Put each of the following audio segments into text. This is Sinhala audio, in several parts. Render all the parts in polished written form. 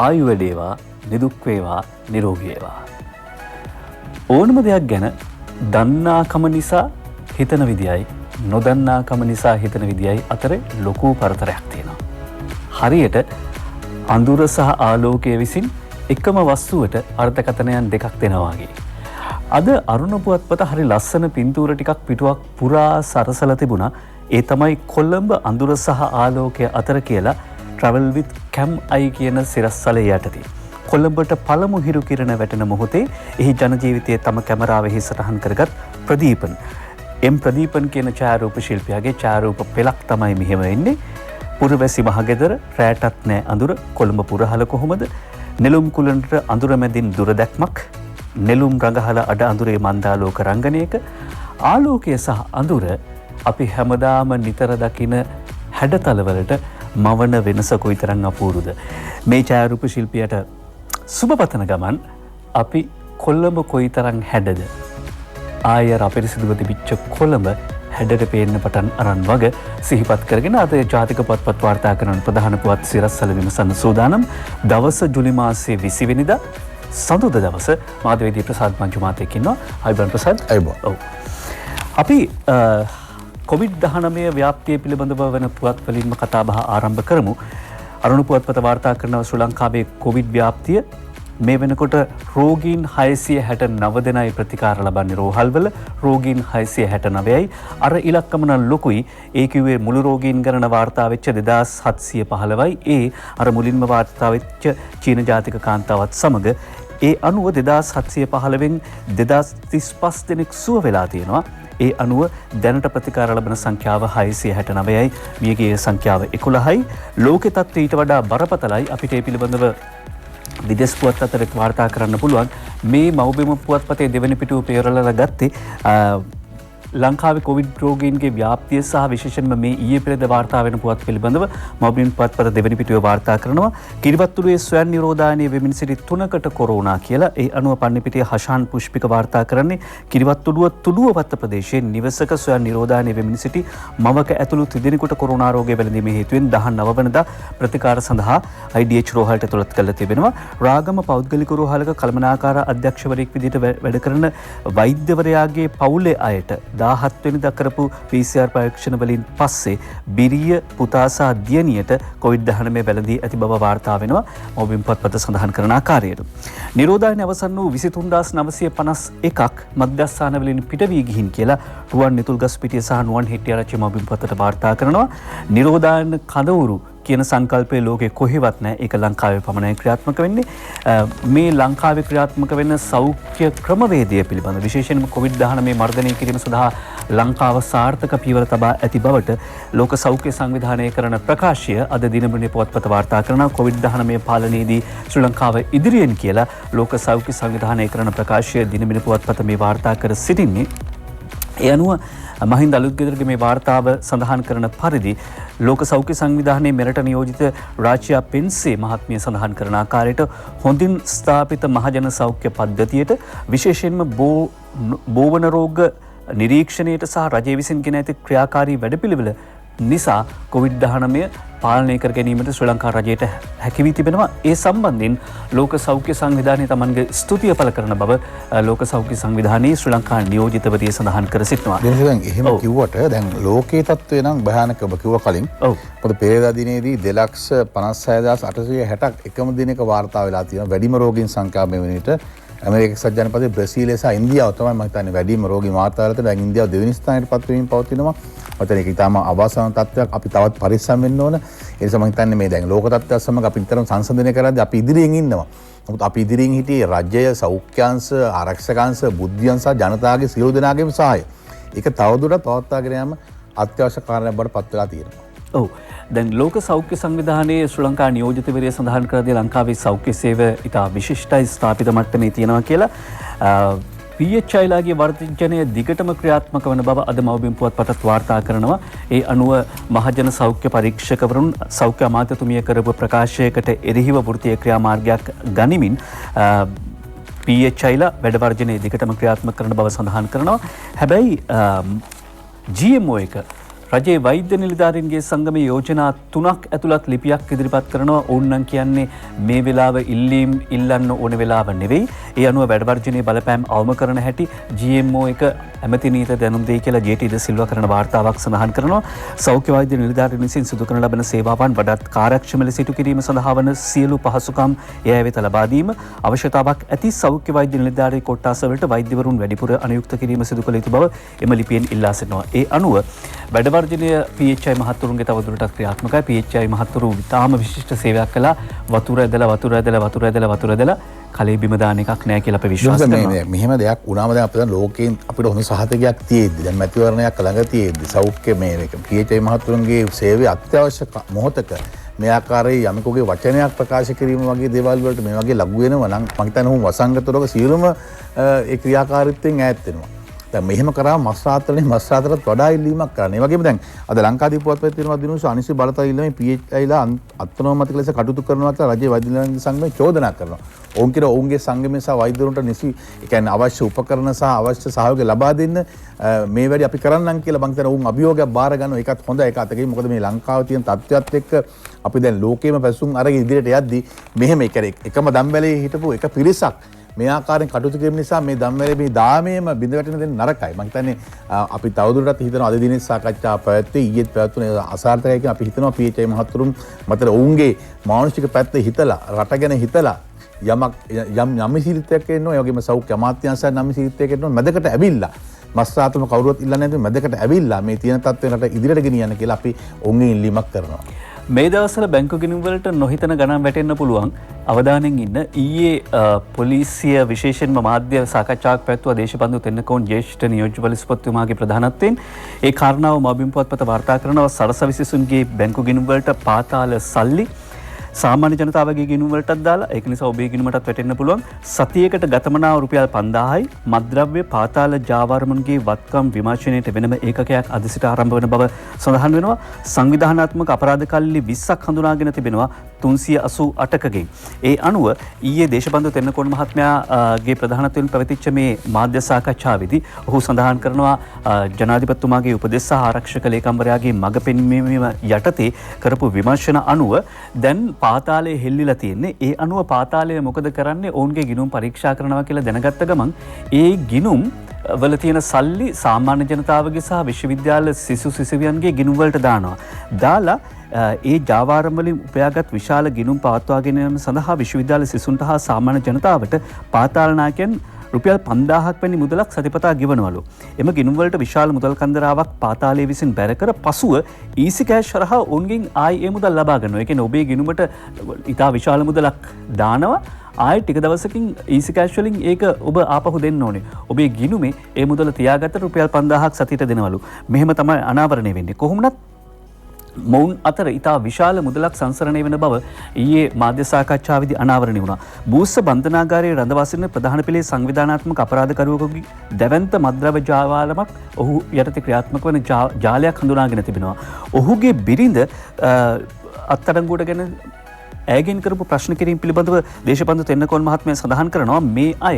ආයු වැඩේවා, නිදුක් වේවා, නිරෝගී වේවා. ඕනම දෙයක් ගැන දන්නාකම නිසා හිතන විදියයි නොදන්නාකම නිසා හිතන විදියයි අතර ලොකු පරතරයක් තියෙනවා. හරියට අඳුර සහ ආලෝකය විසින් එකම වස්තුවට අර්ථකථනයන් දෙකක් දෙනවා වගේ. අද අරුණ පුවත්පත හරි ලස්සන පින්තූර ටිකක් පිටුවක් පුරා සරසලා තිබුණා. ඒ තමයි කොළඹ අඳුර සහ ආලෝකය අතර කියලා travel with cam I කියන සිරස්සලේ යටතේ. කොළඹට පළමු හිරු කිරණ වැටෙන මොහොතේ එහි ජන ජීවිතයේ තම කැමරාවෙහි සටහන් කරගත් ප්‍රදීපන්. ප්‍රදීපන් කියන ඡායාරූප ශිල්පියාගේ ඡායාරූප පෙළක් තමයි මෙහෙම එන්නේ. පුරවැසි මහගෙදර රැටත් නෑ අඳුර කොළඹ පුරහල කොහොමද? නෙළුම් කුලනට අඳුර මැදින් දුර දැක්මක්. නෙළුම් රඟහල අඩ අඳුරේ මන්දාලෝක රංගනයක ආලෝකය සහ අඳුර අපි හැමදාම නිතර දකින හැඩතලවලට මවන වෙනස කොයිතරම් අපූරුද. මේ ඡායාරූප ශිල්පියට සුබ පතන ගමන් අපි කොළඹ කොයිතරම් හැඩද? ආයර අපිරිසිදුව තිබිච්ච කොළඹ හැඩට පේන්න පටන් අරන් වග සිහිපත් කරගෙන අද ජාතික පොත්පත් වාර්තා කරන ප්‍රධාන පුවත් සිරස්වල විමසන්න සූදානම්. දවස ජුලි මාසයේ 20 වෙනිදා සඳුදා දවස මාධ්‍යවේදී ප්‍රසාද් මංජුමාතෙක් ඉන්නවා. අයිබන් ප්‍රසාද්. අයිබෝ. ඔව්. අපි COVID-19 ව්‍යාප්තිය පිළිබඳව වෙන පුවත් වලින්ම කතා බහ ආරම්භ කරමු. අරුණ පුවත්පත වාර්තා කරන ශ්‍රී ලංකාවේ COVID ව්‍යාප්තිය මේ වෙනකොට රෝගීන් 669 දෙනයි ප්‍රතිකාර ලබන්නේ රෝහල්වල. රෝගීන් 669යි. අර ඉලක්කම නම් ලොකුයි. ඒ කිව්වේ මුළු රෝගීන් ගණන වාර්තා වෙච්ච 2715යි. ඒ අර මුලින්ම වාර්තා වෙච්ච චීන ජාතික කාන්තාවත් සමග ඒ අනුව 2715න් 2035 දෙනෙක් සුව වෙලා තියෙනවා. ඒ අනුව දැනට ප්‍රතිකාර ලබන සංඛ්‍යාව 669යි. මියගිය සංඛ්‍යාව 11යි. ලෝකෙ තත්ත්වය ඊට වඩා බරපතලයි. අපිට ඒ පිළිබඳව විදේශ පුවත් අතරත් වාර්තා කරන්න පුළුවන්. මේ මව්බිම පුවත්පතේ දෙවැනි පිටුව පෙරලලා ගත්තේ ලංකාවේ කොවිඩ් රෝගීන්ගේ ව්‍යාප්තිය සහ විශේෂයෙන්ම මේ ඊයේ පෙරේද වාර්තා වෙන පුවත් පිළිබඳව මව්බිම පුවත්පත දෙවැනි පිටුවේ වාර්තා කරනවා. කිරිවත්තුලේ ස්වයං නිරෝධායනයේ වෙමින් සිටි 3කට කොරෝනා කියලා. ඒ අනුව පන්නිපිටිය හෂාන් පුෂ්පික වාර්තා කරන්නේ කිරිවත්තුලුව තුඩුවවත්ත ප්‍රදේශයේ නිවසක ස්වයං නිරෝධායනයේ වෙමින් සිටි මවක ඇතුළු 3 දෙනෙකුට කොරෝනා රෝගය වැළඳීමේ හේතුවෙන් 19 වෙනිදා ප්‍රතිකාර සඳහා IDH රෝහලට ඇතුළත් කරලා තිබෙනවා. රාගම පෞද්ගලික රෝහලක කළමනාකාර අධ්‍යක්ෂවරයෙක් විදිහට වැඩ කරන වෛද්‍යවරයාගේ පවුලේ අයට 17 වෙනිදා කරපු PCR පරීක්ෂණ වලින් පස්සේ බිරිය පුතා සහ දියණියට COVID-19 වැළඳී ඇති බව වාර්තා වෙනවා. මව්බිම් පොත්පත සඳහන් කරන ආකාරයට. නිරෝධායන අවසන් වූ 23951ක් මධ්‍යස්ථාන වලින් පිට වී ගිහින් කියලා රුවන් නිතුල්ගස්පිටිය සහ නුවන් හෙට්ටිආරච්චි මව්බිම් පොතට වාර්තා කරනවා. නිරෝධායන කඳවුරු කියන සංකල්පයේ ලෝකේ කොහෙවත් නැහැ. ඒක ලංකාවේ පමණයි ක්‍රියාත්මක වෙන්නේ. මේ ලංකාවේ ක්‍රියාත්මක වෙන සෞඛ්‍ය ක්‍රමවේදය පිළිබඳ විශේෂයෙන්ම COVID-19 මර්ධනය කිරීම සඳහා ලංකාව සාර්ථක පියවර තබා ඇති බවට ලෝක සෞඛ්‍ය සංවිධානය කරන ප්‍රකාශය අද දිනබිනේ පුවත්පත වාර්තා කරනවා. COVID-19 පාලනයේදී ශ්‍රී ලංකාව ඉදිරියෙන් කියලා ලෝක සෞඛ්‍ය සංවිධානය කරන ප්‍රකාශය දිනබිනේ පුවත්පත මේ වාර්තා කර සිටින්නේ. ඒ අනුව මහින්ද අලුත්ගෙදරගේ මේ වාර්තාව සඳහන් කරන පරිදි ලෝක සෞඛ්‍ය සංවිධානයේ මෙරට නියෝජිත රාජ්‍ය පෙන්සේ මහත්මිය සඳහන් කරන ආකාරයට හොඳින් ස්ථාපිත මහජන සෞඛ්‍ය පද්ධතියට විශේෂයෙන්ම බෝවන රෝග නිරීක්ෂණයට සහ රජය විසින් ගෙන ඇති ක්‍රියාකාරී වැඩපිළිවෙල නිසා COVID-19 පාලනය කර ගැනීමට ශ්‍රී ලංකා රජයට හැකි වී තිබෙනවා. ඒ සම්බන්ධයෙන් ලෝක සෞඛ්‍ය සංවිධානය තමන්ගේ ස්තුතිය පළ කරන බව ලෝක සෞඛ්‍ය සංවිධානයේ ශ්‍රී ලංකා නියෝජිතවරිය සඳහන් කර සිටිනවා. දැන් එහෙම කිව්වට දැන් ලෝකයේ තත්ත්වය නම් භයානකව කිව්වා කලින්. ඔව්. මොකද පෙරේදා දිනේදී 2,56,860ක් එකම දිනක වාර්තා වෙලා තියෙනවා. වැඩිම රෝගීන් සංඛ්‍යාව මේ වෙනිට ඇමරික එක්සත් ජනපදයේ බ්‍රසීලය සහ ඉන්දියාව තමයි මම හිතන්නේ වැඩිම රෝගී මාතාවලට. දැන් ඉන්දියාව දෙවෙනි ස්ථානයට පත් වෙමින් පවතිනවා. මතන ඒක ඉතාම අවාසනාවන්ත තත්ත්වයක්. අපි තවත් පරිස්සම් වෙන්න ඕන. ඒ නිසා මම හිතන්නේ මේ දැන් ලෝක තත්ත්වයක් සමග අපි නිතරම සංසන්දනය කරද්දී අපි ඉදිරියෙන් ඉන්නවා. නමුත් අපි ඉදිරියෙන් හිටියේ රජය, සෞඛ්‍යාංශ, ආරක්ෂකාංශ, බුද්ධියංශ සහ ජනතාවගේ සියලු දෙනාගේම සහාය. ඒක තවදුරටත් පවත්වාගෙන යාම අත්‍යවශ්‍ය කාරණයක් බවට පත් වෙලා තියෙනවා. ඔව්. දැන් ලෝක සෞඛ්‍ය සංවිධානයේ ශ්‍රී ලංකා නියෝජිතවරිය සඳහන් කරදී ලංකාවේ සෞඛ්‍ය සේවය ඉතා විශිෂ්ටයි ස්ථාපිත මට්ටමේ තියෙනවා කියලා. PHIලාගේ වර්ධනය දිගටම ක්‍රියාත්මක වන බව අද මව්බිම් පුවත්පතත් වාර්තා කරනවා. ඒ අනුව මහජන සෞඛ්‍ය පරීක්ෂකවරුන් සෞඛ්‍ය අමාත්‍යතුමිය කරපු ප්‍රකාශයකට එරෙහිව වෘත්තීය ක්‍රියාමාර්ගයක් ගනිමින් PHIලා වැඩ වර්ජනය දිගටම ක්‍රියාත්මක කරන බව සඳහන් කරනවා. හැබැයි GMO එක රජයේ වෛද්‍ය නිලධාරීන්ගේ සංගමේ යෝජනා 3ක් ඇතුළත් ලිපියක් ඉදිරිපත් කරනවා. ඕන්නම් කියන්නේ මේ වෙලාව ඉල්ලීම් ඉල්ලන්න ඕන වෙලාව නෙවෙයි. ඒ අනුව වැඩ වර්ජනයේ බලපෑම් අවම කරන හැටි GMO එක ඇමති නීත දැනුම් දෙයි කියලා JT ද සිල්වා කරන වාර්තාවක් සඳහන් කරනවා. සෞඛ්‍ය වෛද්‍ය නිලධාරීන් විසින් සිදු කරන ලබන සේවාවන් වඩාත් කාර්යක්ෂම ලෙස ඉටු කිරීම සඳහා වන සියලු පහසුකම් එය වෙත ලබා දීම අවශ්‍යතාවක් ඇති සෞඛ්‍ය වෛද්‍ය නිලධාරී කොට්ටාස වලට වෛද්‍යවරුන් වැඩිපුර අනුයුක්ත කිරීම සිදු කළ යුතු බව එම ලිපියෙන් ඉල්ලා සිටිනවා. ඒ අනුව වැඩ වර්ජනය PHI මහත්වරුන්ගේ තවදුරටත් ක්‍රියාත්මකයි. PHI මහත්වරු ඉතාම විශිෂ්ට සේවයක් කළා. වතුර ඇදලා කලේ බිම දාන එකක් නෑ කියලා අපි විශ්වාස කරනවා. මෙහෙම දෙයක් වුණාම දැන් අපිට ලෝකයෙන් අපිට හොඳ සහතිකයක් තියෙද්දි දැන් මැතිවරණයක් ළඟ තියෙද්දි සෞඛ්‍ය මේ PHI මහත්වරුන්ගේ සේවය අත්‍යවශ්‍ය මොහොතක මේ ආකාරයේ යමෙකුගේ වචනයක් ප්‍රකාශ කිරීම වගේ දේවල් වලට මේ වගේ ලඝු වෙනවා නම් මම හිතන්නේ උන් වසංගත රෝග සියලුම ඒ ක්‍රියාකාරීත්වයෙන් ඈත් වෙනවා. දැන් මෙහෙම කරාම මස් රාතරට වඩා ඉල්ලීමක් කරන්න. ඒ වගේම දැන් අද ලංකාදීප පුවත්පතේ තියෙනවා දිනුස අනිසි බලතල ඉල්ලීමේ PHIලා අත්නෝමතික ලෙස කටයුතු කරනවා කියලා රජයේ වෛද්‍ය නිලධාරීන් සංගමය චෝදනා කරනවා. ඔවුන් කියන ඔවුන්ගේ සංගමය සහ වෛද්‍යවරුන්ට නිසි ඒ කියන්නේ අවශ්‍ය උපකරණ සහ අවශ්‍ය සහයෝගය ලබා දෙන්න මේ වැඩි අපි කරන්නම් කියලා මං හිතනවා ඔවුන් අභියෝගයක් බාර ගන්නවා. ඒකත් හොඳ එක අතකින් මොකද මේ ලංකාවේ තියෙන තත්ත්වයක් එක්ක අපි දැන් ලෝකෙම පැසුම් අරගෙන ඉදිරියට යද්දී මෙහෙම එකම දම්බැලේ හිටපු එක පිරිසක් මේ ආකාරයෙන් කටයුතු කිරීම නිසා මේ ධම්මලේ මේ දාමයේම බිඳ වැටෙන දෙන්න නරකයි. මම හිතන්නේ අපි තවදුරටත් හිතනවා අද දිනේ සාකච්ඡා පැවැත්වී ඊයේත් පැවැත්වුනේ අසාර්ථකයි කියලා අපි හිතනවා PHI මහත්තුරුන් මතර ඔවුන්ගේ මානසික පැත්ත හිතලා රට ගැන හිතලා යම් සිරිතයක් එනවා. ඒ වගේම සෞඛ්‍ය අමාත්‍යාංශයෙන් නම් සිරිතයක් එනවා මැදකට ඇවිල්ලා මස්රාතම කවුරුවත් ඉල්ලන්නේ නැතුව මැදකට ඇවිල්ලා මේ තියෙන තත්ත්වයට ඉදිරියට ගෙනියන්න කියලා අපි ඔවුන්ගෙන් ඉල්ලීමක් කරනවා. මේ දවස්වල බැංකු ගිණුම් වලට නොහිතන ගණන් වැටෙන්න පුළුවන්. අවධානයෙන් ඉන්න. ඊයේ පොලිසිය විශේෂයෙන්ම මාධ්‍ය සාකච්ඡාවක් පැවැත්වුවා දේශපාලන තෙන්නකෝන් ජ්‍යෙෂ්ඨ නියෝජ්‍ය පොලිස්පතිතුමාගේ ප්‍රධානත්වයෙන්. ඒ කාරණාව මබිම් පුවත්පත වාර්තා කරනවා. සරස විසිසුන්ගේ බැංකු ගිණුම් වලට පාතාල සල්ලි සාමාන්‍ය ජනතාවගේ ගිණුම් වලටත් දාලා ඒක නිසා ඔබේ ගිණුමටත් වැටෙන්න පුළුවන්. සතියකට ගතමනාව රුපියල් 5000යි. මත්ද්‍රව්‍ය පාතාල ජාවාරමුන්ගේ වත්කම් විමර්ශනයට වෙනම ඒකකයක් අද සිට ආරම්භ වන බව සඳහන් වෙනවා. සංවිධානාත්මක අපරාධ කල්ලි 20ක් හඳුනාගෙන තිබෙනවා 388කගෙන්. ඒ අනුව ඊයේ දේශබන්දු තෙන්නකෝන් මහත්මයාගේ ප්‍රධානත්වයෙන් පැවතිච්ච මේ මාධ්‍ය සාකච්ඡාවේදී ඔහු සඳහන් කරනවා ජනාධිපතිතුමාගේ උපදෙස් සහ ආරක්ෂක ලේකම්වරයාගේ මඟ පෙන්වීම යටතේ කරපු විමර්ශන අනුව දැන් පාතාලයේ හෙල්ලිලා තියෙන්නේ. ඒ අනුව පාතාලය මොකද කරන්නේ? ඔවුන්ගේ ගිණුම් පරීක්ෂා කරනවා කියලා දැනගත්ත ගමන් ඒ ගිණුම් වල තියෙන සල්ලි සාමාන්‍ය ජනතාවගේ සහ විශ්වවිද්‍යාල සිසු සිසුවියන්ගේ ගිණුම් වලට දානවා. දාලා ඒ ජාවාරම් වලින් උපයාගත් විශාල ගිණුම් පවත්වා ගැනීම සඳහා විශ්වවිද්‍යාල සිසුන්ට හා සාමාන්‍ය ජනතාවට පාතාල නායකයන් රුපියල් 5000ක් වැනි මුදලක් සතිපතා ගෙවනවලු. එම ගිණුම් වලට විශාල මුදල් කන්දරාවක් පාතාලයේ විසින් බැර කර පසුව ඊසි කෑෂ් හරහා ඔවුන්ගෙන් ආයි ඒ මුදල් ලබා ගන්නවා. ඒ කියන්නේ ඔබේ ගිණුමට ඉතා විශාල මුදලක් දානවා. ආයෙ ටික දවසකින් ඊසි කෑෂ් වලින් ඒක ඔබ ආපහු දෙන්න ඕනේ. ඔබේ ගිණුමේ ඒ මුදල තියාගත්තට රුපියල් 5000ක් සතියට දෙනවලු. මෙහෙම තමයි අනාවරණය වෙන්නේ. කොහොමුණත් මොවුන් අතර ඉතා විශාල මුදලක් සංසරණය වෙන බව ඊයේ මාධ්‍ය සාකච්ඡාවේදී අනාවරණය වුණා. බූස්ස බන්ධනාගාරයේ රඳවා සිටින ප්‍රධාන පෙළේ සංවිධානාත්මක අපරාධකරුවෙකුගේ දැවැන්ත මත්ද්‍රව්‍ය ජාවාරමක් ඔහු යටතේ ක්‍රියාත්මක වන ජාලයක් හඳුනාගෙන තිබෙනවා. ඔහුගේ බිරිඳ අත්අඩංගුවට ගෙන ඇයගෙන් කරපු ප්‍රශ්න කිරීම පිළිබඳව දේශපාලන තෙන්නකෝන් මහත්මයා සඳහන් කරනවා මේ අය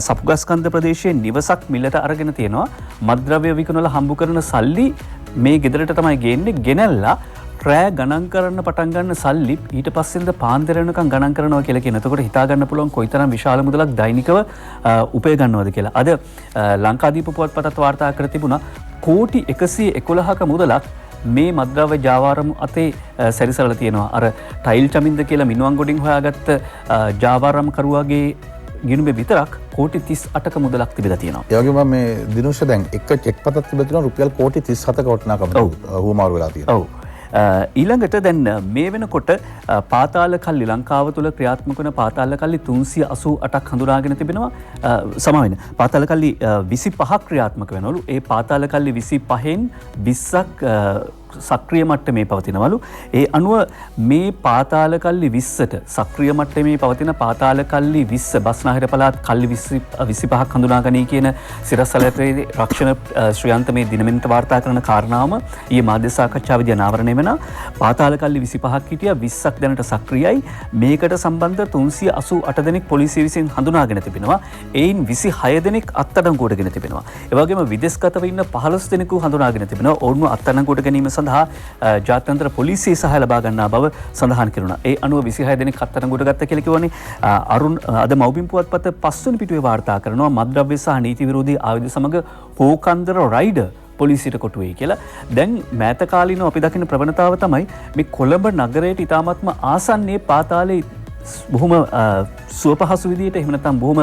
සපුගස්කන්ධ ප්‍රදේශයේ නිවසක් මිලට අරගෙන තියෙනවා. මත්ද්‍රව්‍ය විකුණලා හම්බ කරන සල්ලි මේ ගෙදරට තමයි ගේන්නේ. ගෙනල්ලා රෑ ගණන් කරන්න පටන් ගන්න සල්ලි ඊට පස්සෙන්ද පාන්දර වෙනකන් ගණන් කරනවා කියලා කියන. එතකොට හිතා ගන්න පුළුවන් කොයිතරම් විශාල මුදලක් දෛනිකව උපය ගන්නවද කියලා. අද ලංකාදීප පුවත්පතත් වාර්තා කර තිබුණා කෝටි 111ක මුදලක් මේ මද්ද්‍රව්‍ය ජාවාරම් අතේ සැරිසරලා තියෙනවා. අර ටයිල් චමින්ද කියලා මිනුවන් ගොඩින් හොයාගත්ත ජාවාරම් කරුවාගේ ගිණුමේ විතරක් කෝටි 38ක මුදලක් තිබිලා තියෙනවා. ඒ වගේම මේ දිනුෂ දැන් එක චෙක් පතක් තිබෙලා තියෙනවා රුපියල් කෝටි 37ක වටිනාකම හුවමාරු වෙලා තියෙනවා. ඔව්. ඊළඟට දැන් මේ වෙනකොට පාතාල කල්ලි ලංකාව තුළ ක්‍රියාත්මක වන පාතාල කල්ලි 388ක් හඳුනාගෙන තිබෙනවා. සමාවෙන්න පාතාල කල්ලි 25ක් ක්‍රියාත්මක වෙනවලු. ඒ පාතාල කල්ලි 25න් 20ක් සක්‍රිය මට්ටමේ පවතිනවලු. ඒ අනුව මේ පාතාල කල්ලි 20ට සක්‍රිය මට්ටමේ පවතින පාතාල කල්ලි 20 බස්නාහිර පළාත් කල්ලි 25ක් හඳුනා ගනී කියන සිරස්සලපේ රක්ෂණ ශ්‍රියන්ත මේ දිනමින්ට වාර්තා කරන කාරණාවම ඊයේ මාධ්‍ය සාකච්ඡාවේදී අනාවරණය වෙන පාතාල කල්ලි 25ක් හිටියා 20ක් දැනට සක්‍රියයි. මේකට සම්බන්ධ 388 දෙනෙක් පොලිසිය විසින් හඳුනාගෙන තිබෙනවා. එයින් 26 දෙනෙක් අත්අඩංගුවට ගෙන තිබෙනවා. ඒ වගේම විදේශගතව ඉන්න 15 දෙනෙකු හඳුනාගෙන තිබෙනවා. ඔවුන්ව අත්අඩංගුවට ගැනීම සඳහා ජාත්‍යන්තර පොලිසිය සහාය ලබා ගන්නා බව සඳහන් කෙරුණා. ඒ අනුව 26 දෙනෙක් අත්අඩංගුවට ගත්ත කියලා කිව්වනේ. අරුණ අද මව්බිම් පුවත්පත 5 වෙනි පිටුවේ වාර්තා කරනවා මද්ද්‍රව්‍ය සහ නීති විරෝධී ආයුධ සමග හෝකන්දර රයිඩර් පොලිසියට කොටුවේ කියලා. දැන් මෑත කාලීනව අපි දකින ප්‍රවණතාව තමයි මේ කොළඹ නගරයට ඉතාමත්ම ආසන්නයේ පාතාලේ බොහොම සුවපහසු විදියට එහෙම නැත්නම් බොහොම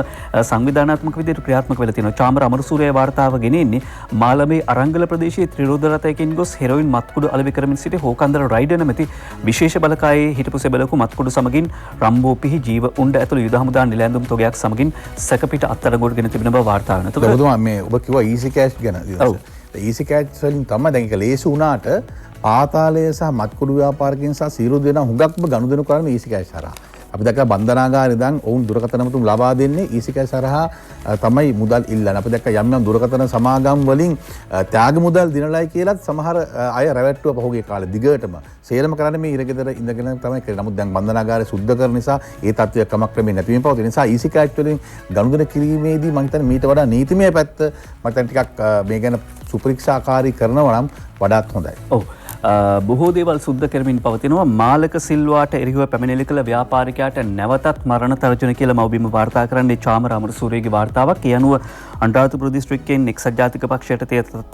සංවිධානාත්මක විදියට ක්‍රියාත්මක වෙලා තියෙනවා. චාමර අමරසූරිය වාර්තාව ගෙනෙන්නේ මාළඹේ අරංගල ප්‍රදේශයේ ත්‍රිරෝද රථයකින් ගොස් හෙරොයින් මත්කුඩු අලෙවි කරමින් සිටි හෝකන්දර රයිඩර් නැමැති විශේෂ බලකායේ හිටපු සෙබළකු මත්කුඩු සමගින් රම්බෝ පිහි ජීව උණ්ඩ ඇතුළු යුද හමුදා නිලැඳුම් තොගයක් සමගින් සැකපිට අත්අඩංගුවට ගෙන තිබෙන බව වාර්තා වෙනවා. එතකොට මේ ඔබ කිව්වා ඊසි කෑෂ් ගැන. ඔව්. ඊසි කෑෂ් වලින් තමයි දැන් ඒක ලේසි වුණාට පාතාලය සහ මත්කුඩු ව්‍යාපාරිකයන් සහ සියලු දෙනා හුඟක්ම ගනුදෙනු කරන ඊසි කෑෂ් හරහා. අපි දැක්ක බන්ධනාගාරේ දැන් ඔවුන් දුරකථන මුතුන් ලබා දෙන්නේ ඊසි කෑෂ් හරහා තමයි මුදල් ඉල්ලන්නේ. අපි දැක්ක යම් යම් දුරකථන සමාගම් වලින් ත්‍යාග මුදල් දිනලයි කියලාත් සමහර අය රැවට්ටුව පහුගිය කාලේ දිගටම සේලම කරන්නේ මේ ඉරගෙදර ඉඳගෙන තමයි කරන්නේ. නමුත් දැන් බන්ධනාගාරය සුද්ධ කරන නිසා ඒ තත්ත්වය ක්‍රමක්‍රමයෙන් නැතිවීම පවතින නිසා ඊසි කෑෂ් වලින් ගනුදෙනු කිරීමේදී මම හිතන්නේ මීට වඩා නීතිමය පැත්ත මම හිතන්නේ ටිකක් මේ ගැන සුපරීක්ෂාකාරී කරනවා නම් වඩාත් හොඳයි. ඔව්. බොහෝ දේවල් සුද්ධ කරමින් පවතිනවා. මාලක සිල්වාට එරෙහිව පැමිණිලි කළ ව්‍යාපාරිකයාට නැවතත් මරණ තර්ජන කියලා මව්බිම වාර්තා කරන්නේ චාමර අමරසූරියගේ වාර්තාවක්. ඒ අනුව අනුරාධපුර දිස්ත්‍රික්කයෙන් එක්සත් ජාතික පක්ෂයට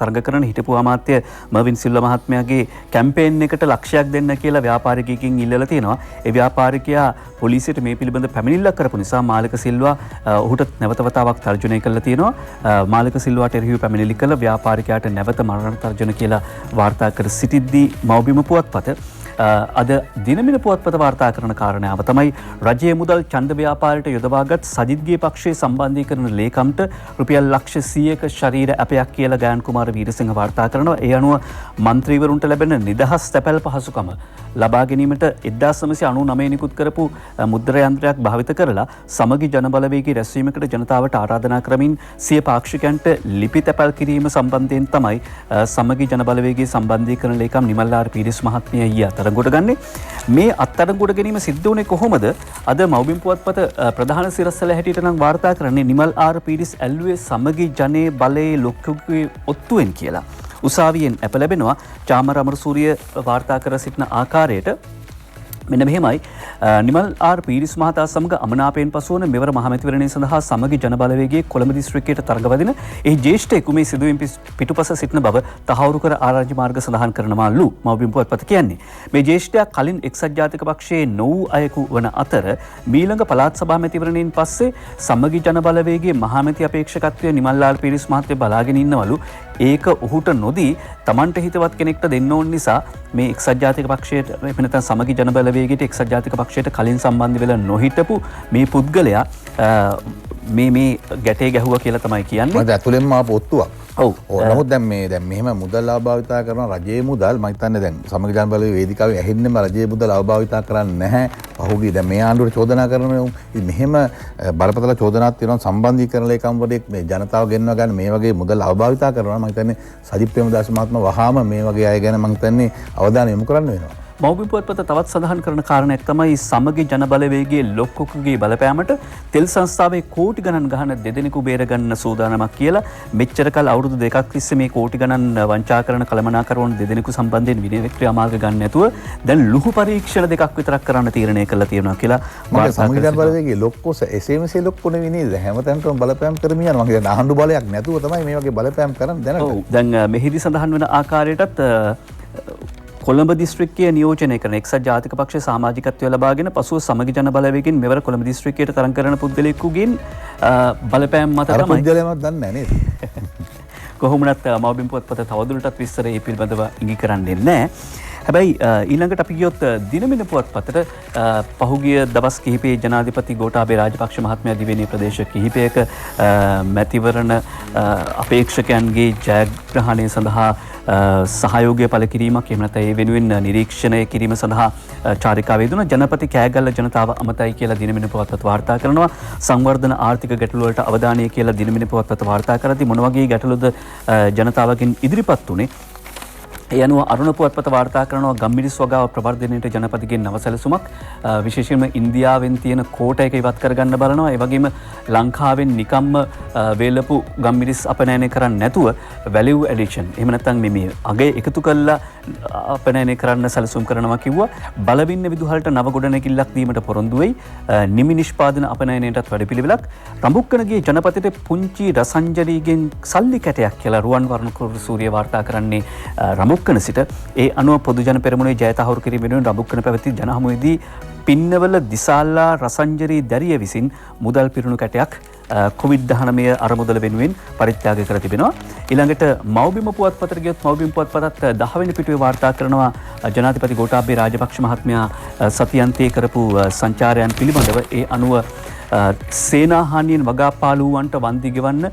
තරඟ කරන හිටපු අමාත්‍ය මර්වින් සිල්වා මහත්මයාගේ කැම්පේන් එකට ලක්ෂයක් දෙන්න කියලා ව්‍යාපාරිකයෙක්ගෙන් ඉල්ලලා තියෙනවා. ඒ ව්‍යාපාරිකයා පොලිසියට මේ පිළිබඳ පැමිණිල්ලක් කරපු නිසා මාලක සිල්වා ඔහුට නැවත වතාවක් තර්ජනය කළා තියෙනවා. මාලක සිල්වාට එරෙහිව පැමිණිලි කළ ව්‍යාපාරිකයාට නැවත මරණ තර්ජන කියලා වාර්තා කර සිටිද්දී මව්බිම පුවත්පත අද දිනමින පුවත්පත වාර්තා කරන කාරණාව තමයි රජයේ මුදල් ඡන්ද ව්‍යාපාරයට යොදවාගත් සජිත්ගේ පක්ෂයේ සම්බන්ධීකරණ ලේකම්ට රුපියල් ලක්ෂ 100ක ශරීර අපයක් කියලා ගායන් කුමාර වීරසිංහ වාර්තා කරනවා. ඒ අනුව മന്ത്രിවරුන්ට ලැබෙන නිදහස් තැපැල් පහසුකම ලබා ගැනීමට 1999 නිකුත් කරපු මුද්‍රා යන්ත්‍රයක් භාවිත කරලා සමගි ජනබලවේගී රැස්වීමකට ජනතාවට ආරාධනා කරමින් සිය පාක්ෂිකයන්ට ලිපි තැපැල් කිරීම සම්බන්ධයෙන් තමයි සමගි ජනබලවේගී සම්බන්ධීකරණ ලේකම් නිමල් ආර් පීරිස් මහත්මිය ඊයේ අත්අඩංගුවට ගන්නේ. මේ අත්අඩංගුවට ගැනීම සිද්ධ වුණේ කොහොමද? අද මව්බිම් පුවත්පත ප්‍රධාන සිරස්සල හැටියට නම් වාර්තා කරන්නේ නිමල් ආර් පීරිස් ඇල්ලුවේ සමගි ජනේ බලයේ ලොක්කුගේ ඔත්තුවෙන් කියලා. උසාවියෙන් අප ලැබෙනවා. චාමර අමරසූරිය වාර්තා කර සිටින ආකාරයට මෙන්න මෙහෙමයි. නිමල් ආර් පීරිස් මහතා සමග අමනාපයෙන් පසුවන මෙවර මහමැතිවරණය සඳහා සමගි ජනබලවේගයේ කොළඹ දිස්ත්‍රික්කයට තරඟවදින එහි ජ්‍යෙෂ්ඨයෙකු මේ සිදුවීම් පිටුපස සිටින බව තහවුරු කර ආරංචි මාර්ග සඳහන් කරනවාලු මව්බිම් පුවත්පත කියන්නේ. මේ ජ්‍යෙෂ්ඨයා කලින් එක්සත් ජාතික පක්ෂයේ නොවූ අයෙකු වන අතර මීළඟ පළාත් සභා මැතිවරණයෙන් පස්සේ සමගි ජනබලවේගයේ මහමැති අපේක්ෂකත්වය නිමල් ආර් පීරිස් මහත්තයා බලාගෙන ඉන්නවලු. ඒක ඔහුට නොදී තමන්ට හිතවත් කෙනෙක්ට දෙන්න ඕන නිසා මේ එක්සත් ජාතික පක්ෂයට නැත්නම් සමගි ජනබලවේගයට එක්සත් ජාතික පක්ෂයට කලින් සම්බන්ධ වෙලා නොහිටපු මේ පුද්ගලයා මේ ගැටේ ගැහුවා කියලා තමයි කියන්නේ. මම ඇතුළෙන්ම ආපු ඔත්තුවක්. ඔව්. නමුත් දැන් මෙහෙම මුදල් අවභාවිතා කරන රජයේ මුදල් මම හිතන්නේ දැන් සමගි ජනබලවේගී වේදිකාවේ ඇහෙන්නෙම රජයේ මුදල් අවභාවිතා කරන්නේ නැහැ. පහුගිය දැන් මේ ආණ්ඩුවට චෝදනා කරනවා. ඉතින් මෙහෙම බලපතල චෝදනාවක් තියෙනවා සම්බන්ධීකරණ ලේකම් වලට මේ ජනතාව ගෙන්වා ගන්න මේ වගේ මුදල් අවභාවිතා කරනවා. මම හිතන්නේ සජිත් ප්‍රේමදාස මහත්මයා වහාම මේ වගේ අය ගැන මම හිතන්නේ අවධානය යොමු කරන්න වෙනවා. මව්බිම් පුවත්පත තවත් සඳහන් කරන කාරණයක් තමයි සමගි ජනබලවේගයේ ලොක්කොකුගේ බලපෑමට තෙල් සංස්ථාවේ කෝටි ගණන් ගහන දෙදෙනෙකු බේරගන්න සූදානමක් කියලා. මෙච්චර කල් අවුරුදු දෙකක් තිස්සේ මේ කෝටි ගණන් වංචා කරන කළමනාකරුවන් දෙදෙනෙකු සම්බන්ධයෙන් විනය ක්‍රියාමාර්ග ගන්න නැතුව දැන් ලුහු පරීක්ෂණ දෙකක් විතරක් කරන්න තීරණය කළා තියෙනවා කියලා සමගි ජනබලවේගයේ ලොක්කොස එසේමසේ ලොක්කො නෙවෙයි නේද? හැමතැනටම බලපෑම් කරමින් යනවා. මම කියන්නේ ආණ්ඩු බලයක් නැතුව තමයි මේ වගේ බලපෑම් කරන්නේ දැනට. ඔව්. දැන් මෙහිදී සඳහන් වෙන ආකාරයටත් කොළඹ දිස්ත්‍රික්කයේ නියෝජනය කරන එක්සත් ජාතික පක්ෂයේ සමාජිකත්වය ලබාගෙන පසුව සමගි ජන බලවේගයෙන් මෙවර කොළඹ දිස්ත්‍රික්කයට තරඟ කරන පුද්ගලයෙකුගෙන් බලපෑම් මත තමයි. පුද්ගලයාවත් දන්නේ නැහැ නේද? කොහොමුණත් මව්බිම් පුවත්පත තවදුරටත් විස්තර ඒ පිළිබඳව ඉඟි කරන්නේ නැහැ. හැබැයි ඊළඟට අපි ගියොත් දිනමින පුවත්පතට පහුගිය දවස් කිහිපයේ ජනාධිපති ගෝඨාභය රාජපක්ෂ මහත්මයා දිවෙණිය ප්‍රදේශ කිහිපයක මැතිවරණ අපේක්ෂකයන්ගේ ජයග්‍රහණය සඳහා සහයෝගය පළ කිරීමක් එහෙම නැත්නම් ඒ වෙනුවෙන් නිරීක්ෂණය කිරීම සඳහා චාරිකාව යෙදුණා. ජනපති කෑගල්ල ජනතාව අමතයි කියලා දිනමින පුවත්පත වාර්තා කරනවා. සංවර්ධන ආර්ථික ගැටලු වලට අවධානය කියලා දිනමින පුවත්පත වාර්තා කරද්දී මොන වගේ ගැටලුද ජනතාවගෙන් ඉදිරිපත් වුණේ? ඒ අනුව අරුණ පුවත්පත වාර්තා කරනවා ගම්මිරිස් වගාව ප්‍රවර්ධනයට ජනපතිගෙන් නව සැලසුමක් විශේෂයෙන්ම ඉන්දියාවෙන් තියෙන කෝට එක ඉවත් කරගන්න බලනවා. ඒ වගේම ලංකාවෙන් නිකම්ම වේලපු ගම්මිරිස් අපනයනය කරන්නේ නැතුව වැලියු ඇඩිෂන් එහෙම නැත්නම් මේ අගය එකතු කරලා අපනයනය කරන්න සැලසුම් කරනවා කිව්වා. බලවින්න විදුහලට නව ගොඩනැගිල්ලක් දීමට පොරොන්දු වෙයි. නිමි නිෂ්පාදන අපනයනයටත් වැඩපිළිවෙලක්. රඹුක්කනගේ ජනපතිට පුංචි රසංජරීගෙන් සල්ලි කැටයක් කියලා රුවන් වර්ණකුරු සූරිය වාර්තා කරන්නේ රඹුක්කන සිට. ඒ අනුව පොදු ජන පෙරමුණේ ජයතහවුරු කිරීම වෙනුවෙන් රඹුක්කන පැවති ජනහමුවේදී පින්නවල දිසාල්ලා රසංජරී දැරිය විසින් මුදල් පිරුණු කැටයක් COVID-19 අරමුදල වෙනුවෙන් පරිත්‍යාග කර තිබෙනවා. ඊළඟට මව්බිම පුවත්පතට ගියොත් මව්බිම පුවත්පතත් 10 වෙනි පිටුවේ වාර්තා කරනවා ජනාධිපති ගෝඨාභය රාජපක්ෂ මහත්මයා සතියන්තයේ කරපු සංචාරයන් පිළිබඳව. ඒ අනුව සේනාහානියෙන් වගා පාලුවන්ට වන්දි ගෙවන්න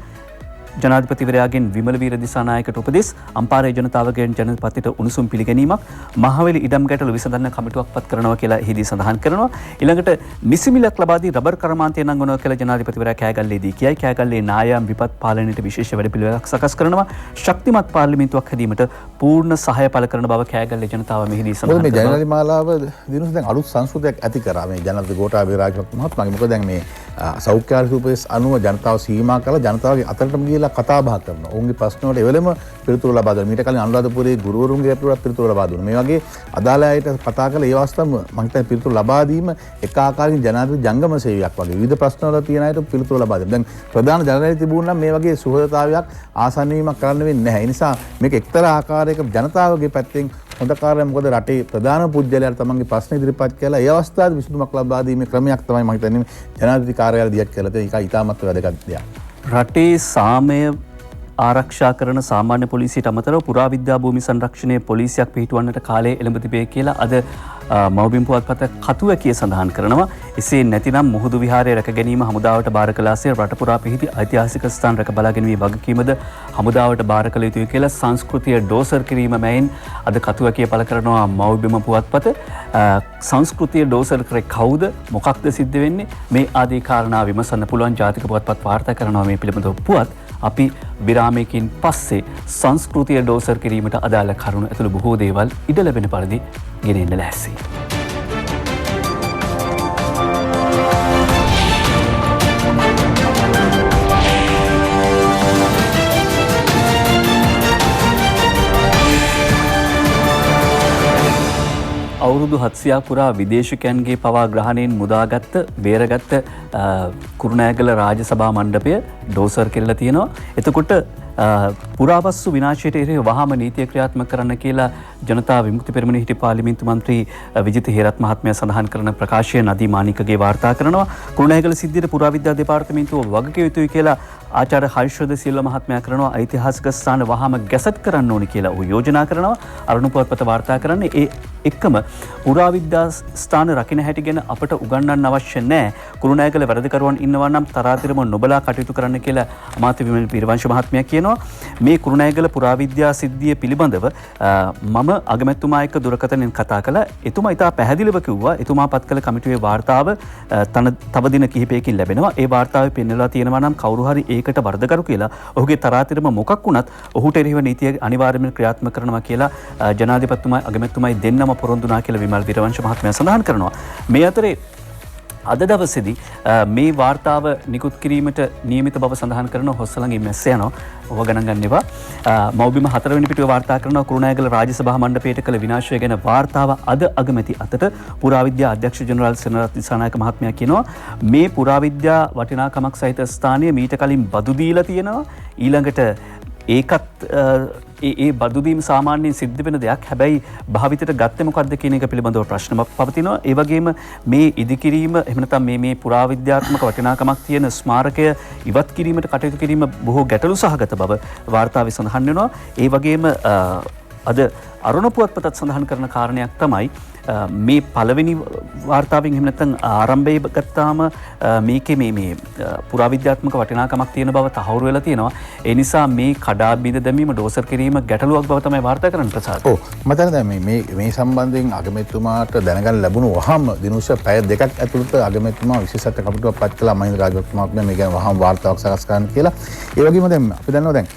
ජනාධිපතිවරයාගෙන් විමල වීර දිසානායකට උපදෙස්. අම්පාරේ ජනතාවගෙන් ජනපතිට උණුසුම් පිළිගැනීමක්. මහවැලි ඉඩම් ගැටලු විසඳන්න කමිටුවක් පත් කරනවා කියලා එහිදී සඳහන් කරනවා. ඊළඟට නිසිමිලක් ලබා දී රබර් කර්මාන්තය නංවනවා කියලා ජනාධිපතිවරයා කෑගල්ලේදී කියයි. කෑගල්ලේ නායම් විපත් පාලනයට විශේෂ වැඩපිළිවෙලක් සකස් කරනවා. ශක්තිමත් පාර්ලිමේන්තුවක් හැදීමට පූර්ණ සහාය පළ කරන බව කෑගල්ලේ ජනතාව මෙහිදී සඳහන් කරනවා. මේ ජනරි මාලාව දිනුස් දැන් අලුත් සංස්කෘතියක් ඇති කරා මේ ජනාධිපති ගෝඨාභය රාජපක්ෂ මහත්මයාගේ. මොකද දැන් මේ සෞඛ්‍යාර්ථ උපදෙස් අනුව ජනතාව සීමා කරලා ජනතාවගේ අතරටම ගිහිලා කතා බහ කරනවා. ඔවුන්ගේ ප්‍රශ්න වලට එවෙලම පිළිතුරු ලබා දෙනවා. මීට කලින් අනුරාධපුරයේ ගුරුවරුන්ගේ අපිට පිළිතුරු ලබා දුන්නා. මේ වගේ අදාළ අයට කතා කරලා ඒ අවස්ථාවම මම හිතන්නේ පිළිතුරු ලබා දීම එක ආකාරකින් ජනාධිපති ජංගම සේවයක් වගේ. විවිධ ප්‍රශ්න වල තියෙන අයට පිළිතුරු ලබා දෙනවා. දැන් ප්‍රධාන ජනරාලය තිබුණා නම් මේ වගේ සුහදතාවයක් ආසන්න වීමක් කරන්න වෙන්නේ නැහැ. ඒ නිසා මේක එක්තරා ආකාරයක ජනතාවගේ පැත්තෙන් හොඳ කාර්යයක්. මොකද රටේ ප්‍රධාන පුජ්‍යලයාට තමන්ගේ ප්‍රශ්න ඉදිරිපත් කළා ඒ අවස්ථාවේ විසඳුමක් ලබා දීමේ ක්‍රමයක් තමයි මම හිතන්නේ ජනාධිපති කාර්යාලය දියත් කළා. ඒක ඉතාමත් වැදගත් දෙයක්. රටේ සාමය ආරක්ෂා කරන සාමාන්‍ය පොලිසියට අමතරව පුරාවිද්‍යා භූමි සංරක්ෂණයේ පොලිසියක් පිහිටුවන්නට කාලය එළඹ තිබේ කියලා අද මව්බිම් පුවත්පත කතුවැකිය සඳහන් කරනවා. එසේ නැතිනම් මුහුදු විහාරය රැක ගැනීම හමුදාවට බාර කළාසේ රට පුරා පිහිටි ඓතිහාසික ස්ථාන රැක බලා ගැනීමේ වගකීමද හමුදාවට බාර කළ යුතුයි කියලා සංස්කෘතිය ඩෝසර් කිරීම මැයින් අද කතුවැකිය පළ කරනවා මව්බිම පුවත්පත. සංස්කෘතිය ඩෝසර් කරේ කවුද? මොකක්ද සිද්ධ වෙන්නේ? මේ ආදී කාරණා විමසන්න පුළුවන් ජාතික පුවත්පත් වාර්තා කරනවා මේ පිළිබඳව පුවත්. අපි විරාමයකින් පස්සේ සංස්කෘතිය ඩෝසර් කිරීමට අදාළ කරුණු ඇතුළු බොහෝ දේවල් ඉඩ ලැබෙන පරිදි ගෙනෙන්න ලෑස්ති. අවුරුදු 700ක් පුරා විදේශිකයන්ගේ පවා ග්‍රහණයෙන් මුදාගත්ත බේරගත්ත කුරුණෑගල රාජසභා මණ්ඩපය ඩෝසර් කෙරලා තියෙනවා. එතකොට පුරාවස්තු විනාශයට එරෙහිව වහාම නීතිය ක්‍රියාත්මක කරන්න කියලා ජනතා විමුක්ති පෙරමුණේ හිටි පාර්ලිමේන්තු මන්ත්‍රී විජිත හේරත් මහත්මයා සඳහන් කරන ප්‍රකාශය නදී මානිකගේ වාර්තා කරනවා. කුරුණෑගල සිද්ධියට පුරාවිද්‍යා දෙපාර්තමේන්තුව වගකිව යුතුයි කියලා ආචාර්ය හර්ෂද සිල්වා මහත්මයා කරනවා. ඓතිහාසික ස්ථාන වහාම ගැසට් කරන්න ඕනි කියලා ඔහු යෝජනා කරනවා. අරුණ පුවත්පත වාර්තා කරන්නේ ඒ එක්කම පුරාවිද්‍යා ස්ථාන රකින්න හැටි ගැන අපට උගන්වන්න අවශ්‍ය නැහැ. කුරුණෑගල වැඩකරුවන් ඉන්නවා නම් තරාතිරම නොබලා කටයුතු කරන්න කියලා අමාත්‍ය විමල් පීරවංශ මහත්මයා කියනවා. මේ කුරුණෑගල පුරාවිද්‍යා සිද්ධිය පිළිබඳව මම අගමැතිතුමා එක්ක දුරකථනයෙන් කතා කළා. එතුමා ඉතා පැහැදිලිව කිව්වා එතුමා පත් කළ කමිටුවේ වාර්තාව තව දින කිහිපයකින් ලැබෙනවා. ඒ වාර්තාවේ පෙන්නලා තියෙනවා නම් කවුරු හරි ඒකට වර්ධකරු කියලා ඔහුගේ තරාතිරම මොකක් වුණත් ඔහුට එරෙහිව නීතිය අනිවාර්යයෙන්ම ක්‍රියාත්මක කරනවා කියලා ජනාධිපතිතුමා අගමැතිතුමායි දෙන්නම පොරොන්දුනා කියලා විමල් වීරවංශ මහත්මයා සඳහන් කරනවා. මේ අතරේ අද දවසේදී මේ වාර්තාව නිකුත් කිරීමට නියමිත බව සඳහන් කරන හොස්සලගේ මැස්ස යනවා. ඔව ගණන් ගන්න එපා. මව්බිම 4 වෙනි පිටුවේ වාර්තා කරන කුරුණෑගල රාජසභා මණ්ඩපයට කළ විනාශය ගැන වාර්තාව අද අගමැති අතට පුරාවිද්‍යා අධ්‍යක්ෂ ජෙනරාල් සෙනරත් දිසානායක මහත්මයා කියනවා මේ පුරාවිද්‍යා වටිනාකමක් සහිත ස්ථානය මීට කලින් බදු දීලා තියෙනවා. ඊළඟට ඒකත් ඒ බදුදීම සාමාන්‍යයෙන් සිද්ධ වෙන දෙයක්. හැබැයි භාවිතයට ගත්තේ මොකද්ද කියන එක පිළිබඳව ප්‍රශ්නයක් පවතිනවා. ඒ වගේම මේ ඉදිකිරීම එහෙම නැත්නම් මේ පුරාවිද්‍යාත්මක වටිනාකමක් තියෙන ස්මාරකය ඉවත් කිරීමට කටයුතු කිරීම බොහෝ ගැටලු සහගත බව වාර්තාවේ සඳහන් වෙනවා. ඒ වගේම අද අරුණ පුවත්පතත් සඳහන් කරන කාරණයක් තමයි මේ පළවෙනි වාර්තාවෙන් එහෙම නැත්නම් ආරම්භයේ ගත්තාම මේකේ මේ පුරාවිද්‍යාත්මක වටිනාකමක් තියෙන බව තහවුරු වෙලා තියෙනවා. ඒ නිසා මේ කඩා බිඳ දැමීම ඩෝසර් කිරීම ගැටලුවක් බව තමයි වාර්තා කරන්න ප්‍රසාද්. ඔව් මම දැන් මේ සම්බන්ධයෙන් අගමැතිතුමාට දැනගන්න ලැබුණු වහම දිනුෂ පැය දෙකක් ඇතුළත අගමැතිතුමා විශේෂත්ව කමිටුවක් පත් කළා මහින්ද රාජපක්ෂ මහත්මයා මේ ගැන වහම වාර්තාවක් සකස් කරන්න කියලා. ඒ වගේම දැන් අපි දන්නවා දැන්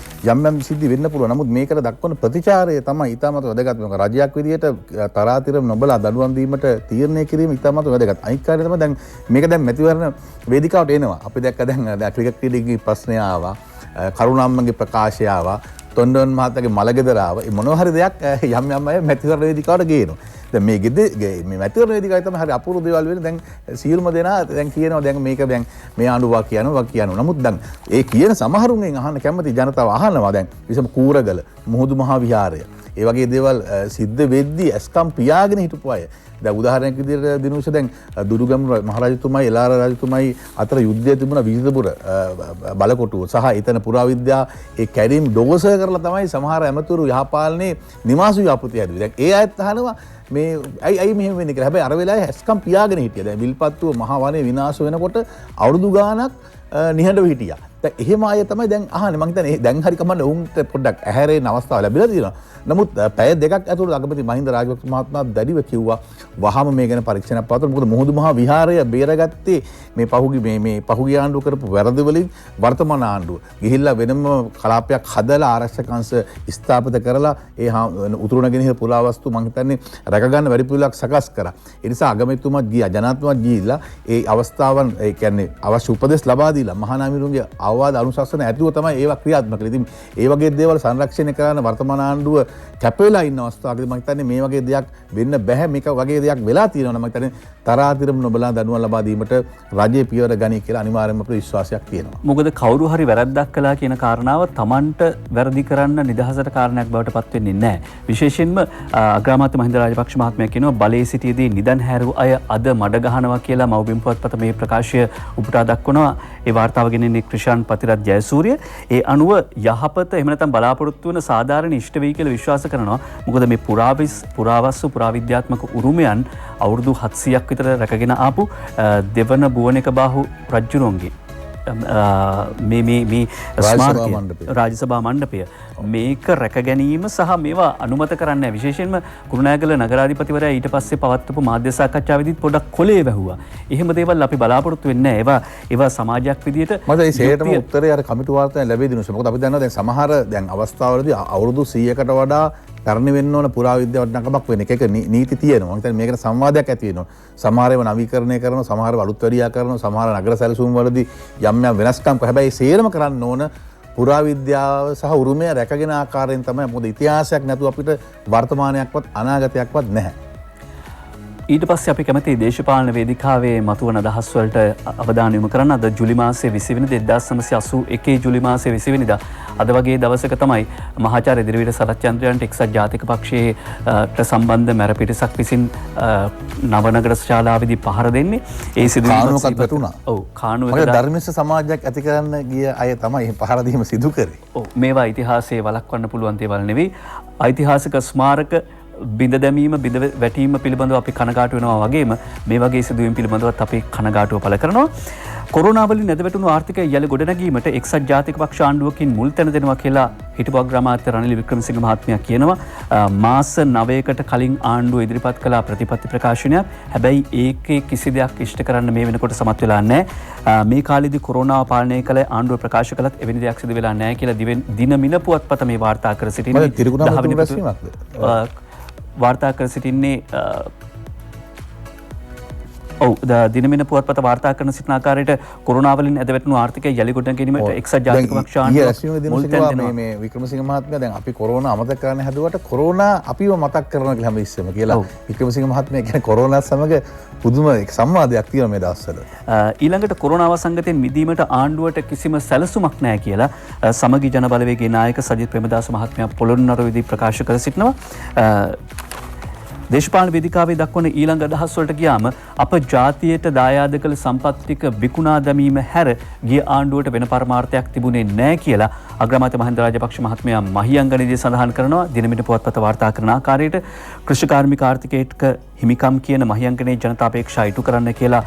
යම් සිද්ධි වෙන්න පුළුවන්. නමුත් මේකට දක්වන ප්‍රතිචාරය තමයි ඉතාමත් වැදගත්. මොකද රජයක් විදියට තරාතිරම නොබලා දඩුවම් දීමට තීරණය කිරීම ඉතාමත් වැදගත්. අනිත් කාර්යය තමයි දැන් මේක දැන් මැතිවරණ වේදිකාවට එනවා. අපි දැක්ක දැන් ක්‍රිකට් ක්‍රීඩකගේ ප්‍රශ්නය ආවා. කරුණාම්මගේ ප්‍රකාශය ආවා. තොණ්ඩන් මහතාගේ මලගෙදර ආවා. මේ මොනවා හරි දෙයක් යම් අය මැතිවරණ වේදිකාවට ගේනවා. දැන් මේ මැතිවරණ වේදිකාවේ තමයි හරි අපූර්ව දේවල් වෙන්නේ. දැන් සියලුම දෙනා දැන් කියනවා දැන් මේක දැන් මේ ආණ්ඩුවක් කියනවා. නමුත් දැන් ඒ කියන සමහරුන්ගෙන් අහන්න කැමති ජනතාව අහනවා දැන් විසම කූරගල මුහුදු මහා විහාරය. ඒ වගේ දේවල් සිද්ධ වෙද්දී ඇස්කම් පියාගෙන හිටපු අය. දැන් උදාහරණයක් විදිහට දිනුෂ දැන් දුඩුගැමුණු මහරජතුමයි එළාර රජතුමයි අතර යුද්ධය තිබුණා විජිතපුර බලකොටුව සහ එතන පුරාවිද්‍යා ඒ කැරීම් ඩෝසර් කරලා තමයි සමහර ඇමතුරු යහපාලනේ නිවාසු ව්‍යාපෘති හැදුවේ. දැන් ඒ අයත් අහනවා මේ ඇයි මෙහෙම වෙන්නේ කියලා. හැබැයි අර වෙලාවේ හැස්කම් පියාගෙන හිටියා. දැන් විල්පත්තුව මහා වනයේ විනාශ වෙනකොට අවුරුදු ගාණක් නිහඬව හිටියා. දැන් එහෙම අය තමයි දැන් අහන්නේ. මම හිතන්නේ දැන් හරි කමන්න උන්ට පොඩ්ඩක් ඇහැරෙන්න අවස්ථාව ලැබිලා තියෙනවා. නමුත් පැය දෙකක් ඇතුළත අගමැති මහින්ද රාජපක්ෂ මහත්මයා දැඩිව කිව්වා වහම මේ ගැන පරීක්ෂණයක් පවත්වන්න. මොකද මුහුදු මහා විහාරය බේරගත්තේ මේ පහුගිය ආණ්ඩුව කරපු වැරදි වලින් වර්තමාන ආණ්ඩුව ගිහිල්ලා වෙනම කලාපයක් හදලා ආරක්ෂක අංශ ස්ථාපිත කරලා ඒ උතුරුණගෙන ඉහළ පුරාවස්තු මම හිතන්නේ රැකගන්න වැඩි පිළිවෙලක් සකස් කරා. ඒ නිසා අගමැතිතුමාත් ගියා ජනාධිපතිතුමාත් ගිහිල්ලා ඒ අවස්ථාවන් ඒ කියන්නේ අවශ්‍ය උපදෙස් ලබා දීලා මහානාමිරුන්ගේ අවවාද අනුශාසන ඇතුව තමයි ඒවා ක්‍රියාත්මක කළේ. ඉතින් ඒ වගේ දේවල් සංරක්ෂණය කරන වර්තමාන ආණ්ඩුව කැපෙලා ඉන්න අවස්ථාවකදී මම හිතන්නේ මේ වගේ දෙයක් වෙන්න බෑ. මේක වගේ දෙයක් වෙලා තියෙනවා නම් මම හිතන්නේ තරාතිරම නොබලා දඩුවම් ලබා දීමට රජයේ පියවර ගනී කියලා අනිවාර්යයෙන්ම අපිට විශ්වාසයක් තියෙනවා. මොකද කවුරු හරි වැරද්දක් කළා කියන කාරණාව Tamanට වැරදි කරන්න නිදහසට කාරණයක් බවට පත් වෙන්නේ නැහැ. විශේෂයෙන්ම අග්‍රාමාත්‍ය මහින්ද රාජපක්ෂ මහත්මයා කියනවා බලයේ සිටියේදී නිදන් හැරු අය අද මඩ ගහනවා කියලා මව්බිම් පුවත්පත මේ ප්‍රකාශය උපුටා දක්වනවා. ඒ වාර්තාව ගෙනෙන්නේ ක්‍රිෂාන් පතිරත් ජයසූරිය. ඒ අනුව යහපත එහෙම නැත්නම් බලාපොරොත්තු වන සාධාරණ ඉෂ්ට වෙයි කියලා විශ්වාස කරනවා. මොකද මේ පුරාවස්තු පුරාවිද්‍යාත්මක උරුමයන් අවුරුදු 700ක් විතර රැකගෙන ආපු දෙවන බුවනික බාහු රජුරුවන්ගේ මේ රාජසභා මණ්ඩපය මේක රැක ගැනීම සහ මේවා අනුමත කරන්නේ විශේෂයෙන්ම කුරුණෑගල නගරාධිපතිවරයා ඊට පස්සේ පවත්වපු මාධ්‍ය සාකච්ඡාවේදීත් පොඩක් කොලේ වැහුවා. එහෙම දේවල් අපි බලාපොරොත්තු වෙන්නේ නැහැ. ඒවා සමාජයක් විදියට මම ඒ සේරටම උත්තරේ අර කමිටු වාර්තාවෙන් ලැබෙයි දිනුෂ. මොකද අපි දන්නවා දැන් සමහර දැන් අවස්ථාවලදී අවුරුදු 100කට වඩා කරණි වෙන්න ඕන පුරාවිද්‍යාව වටිනාකමක් වෙන එක නීති තියෙනවා. මම හිතන්නේ මේකට සංවාදයක් ඇති වෙනවා. සමහර ඒවා නවීකරණය කරනවා, සමහර අලුත් වැඩියා කරනවා, සමහර නගර සැලසුම් වලදී යම් වෙනස්කම් කරනවා. හැබැයි සේරම කරන්න ඕන පුරාවිද්‍යාව සහ උරුමය රැකගෙන ආකාරයෙන් තමයි. මොකද ඉතිහාසයක් නැතුව අපිට වර්තමානයක්වත් අනාගතයක්වත් නැහැ. ඊට පස්සේ අපි කැමති දේශපාලන වේදිකාවේ මතුවන අදහස් වලට අවධානය යොමු කරන්න. අද ජුලි මාසයේ 20 වෙනිදා 1981 ජුලි මාසයේ 20 වෙනිදා අද වගේ දවසක තමයි මහාචාර්ය දිරවිඩ සරච්චන්ද්‍රයන්ට එක්සත් ජාතික පක්ෂයේ සම්බන්ධ මැර පිටසක් විසින් නවනගර ශාලාවේදී පහර දෙන්නේ. ඒ සිදුවීමක් පැතුණා. ඔව් කාණුවක ධර්මිෂ්ඨ සමාජයක් ඇති කරන්න ගිය අය තමයි මේ පහර දීම සිදු කරේ. ඔව් මේවා ඉතිහාසයේ වළක්වන්න පුළුවන් දේවල් නෙවෙයි. ඓතිහාසික ස්මාරක බිඳ දැමීම බිඳ වැටීම පිළිබඳව අපි කනගාටු වෙනවා වගේම මේ වගේ සිදුවීම් පිළිබඳවත් අපි කනගාටුව පළ කරනවා. කොරෝනා වලින් නැදවැටුණු ආර්ථිකය යලි ගොඩනැගීමට එක්සත් ජාතික පක්ෂ ආණ්ඩුවකින් මුල් තැන දෙනවා කියලා හිටපු අග්‍රාමාත්‍ය රනිල් වික්‍රමසිංහ මහත්මයා කියනවා. මාස 9කට කලින් ආණ්ඩුව ඉදිරිපත් කළ ප්‍රතිපත්ති ප්‍රකාශනයක්. හැබැයි ඒකේ කිසි දෙයක් ඉෂ්ට කරන්න මේ වෙනකොට සමත් වෙලා නැහැ. මේ කාලෙදී කොරෝනාව පාලනය කළ ආණ්ඩුව ප්‍රකාශ කළත් එවැනි දෙයක් සිදු වෙලා නැහැ කියලා දින මින පුවත්පත මේ වාර්තා කර සිටින්නේ. වාර්තා කර සිටින්නේ දිනමින පුවත්පත වාර්තා කරන සිටින ආකාරයට කොරෝනා වලින් ඇදවැටුණු ආර්ථිකය යලි ගොඩනැගීමට එක්සත් ජාතික පක්ෂ ආණ්ඩුව මේ වික්‍රමසිංහ මහත්මයා දැන් අපි කොරෝනා අමතක කරන්න හැදුවට කොරෝනා අපිව මතක් කරනවා කියලා හැම ඉස්සෙම කියලා වික්‍රමසිංහ මහත්මයා කියන්නේ කොරෝනාත් සමග පුදුම සංවාදයක් තියෙනවා මේ දවස්වල. ඊළඟට කොරෝනා වසංගතයෙන් මිදීමට ආණ්ඩුවට කිසිම සැලසුමක් නැහැ කියලා සමගි ජන බලවේගයේ නායක සජිත් ප්‍රේමදාස මහත්මයා පොළොන්නරුවේදී ප්‍රකාශ කර සිටිනවා. දේශපාලන වේදිකාවේ දක්වන ඊළඟ අදහස් වලට ගියාම අප ජාතියට දායාද කළ සම්පත් ටික විකුණා දැමීම හැර ගිය ආණ්ඩුවට වෙන පරමාර්ථයක් තිබුණේ නැහැ කියලා අග්‍රාමාත්‍ය මහින්ද රාජපක්ෂ මහත්මයා මහියංගනයේදී සඳහන් කරනවා. දිනමිට පුවත්පත වාර්තා කරන ආකාරයට කෘෂි කාර්මික ආර්ථිකයේක හිමිකම් කියන මහියංගනයේ ජනතා අපේක්ෂා ඉටු කරන්න කියලා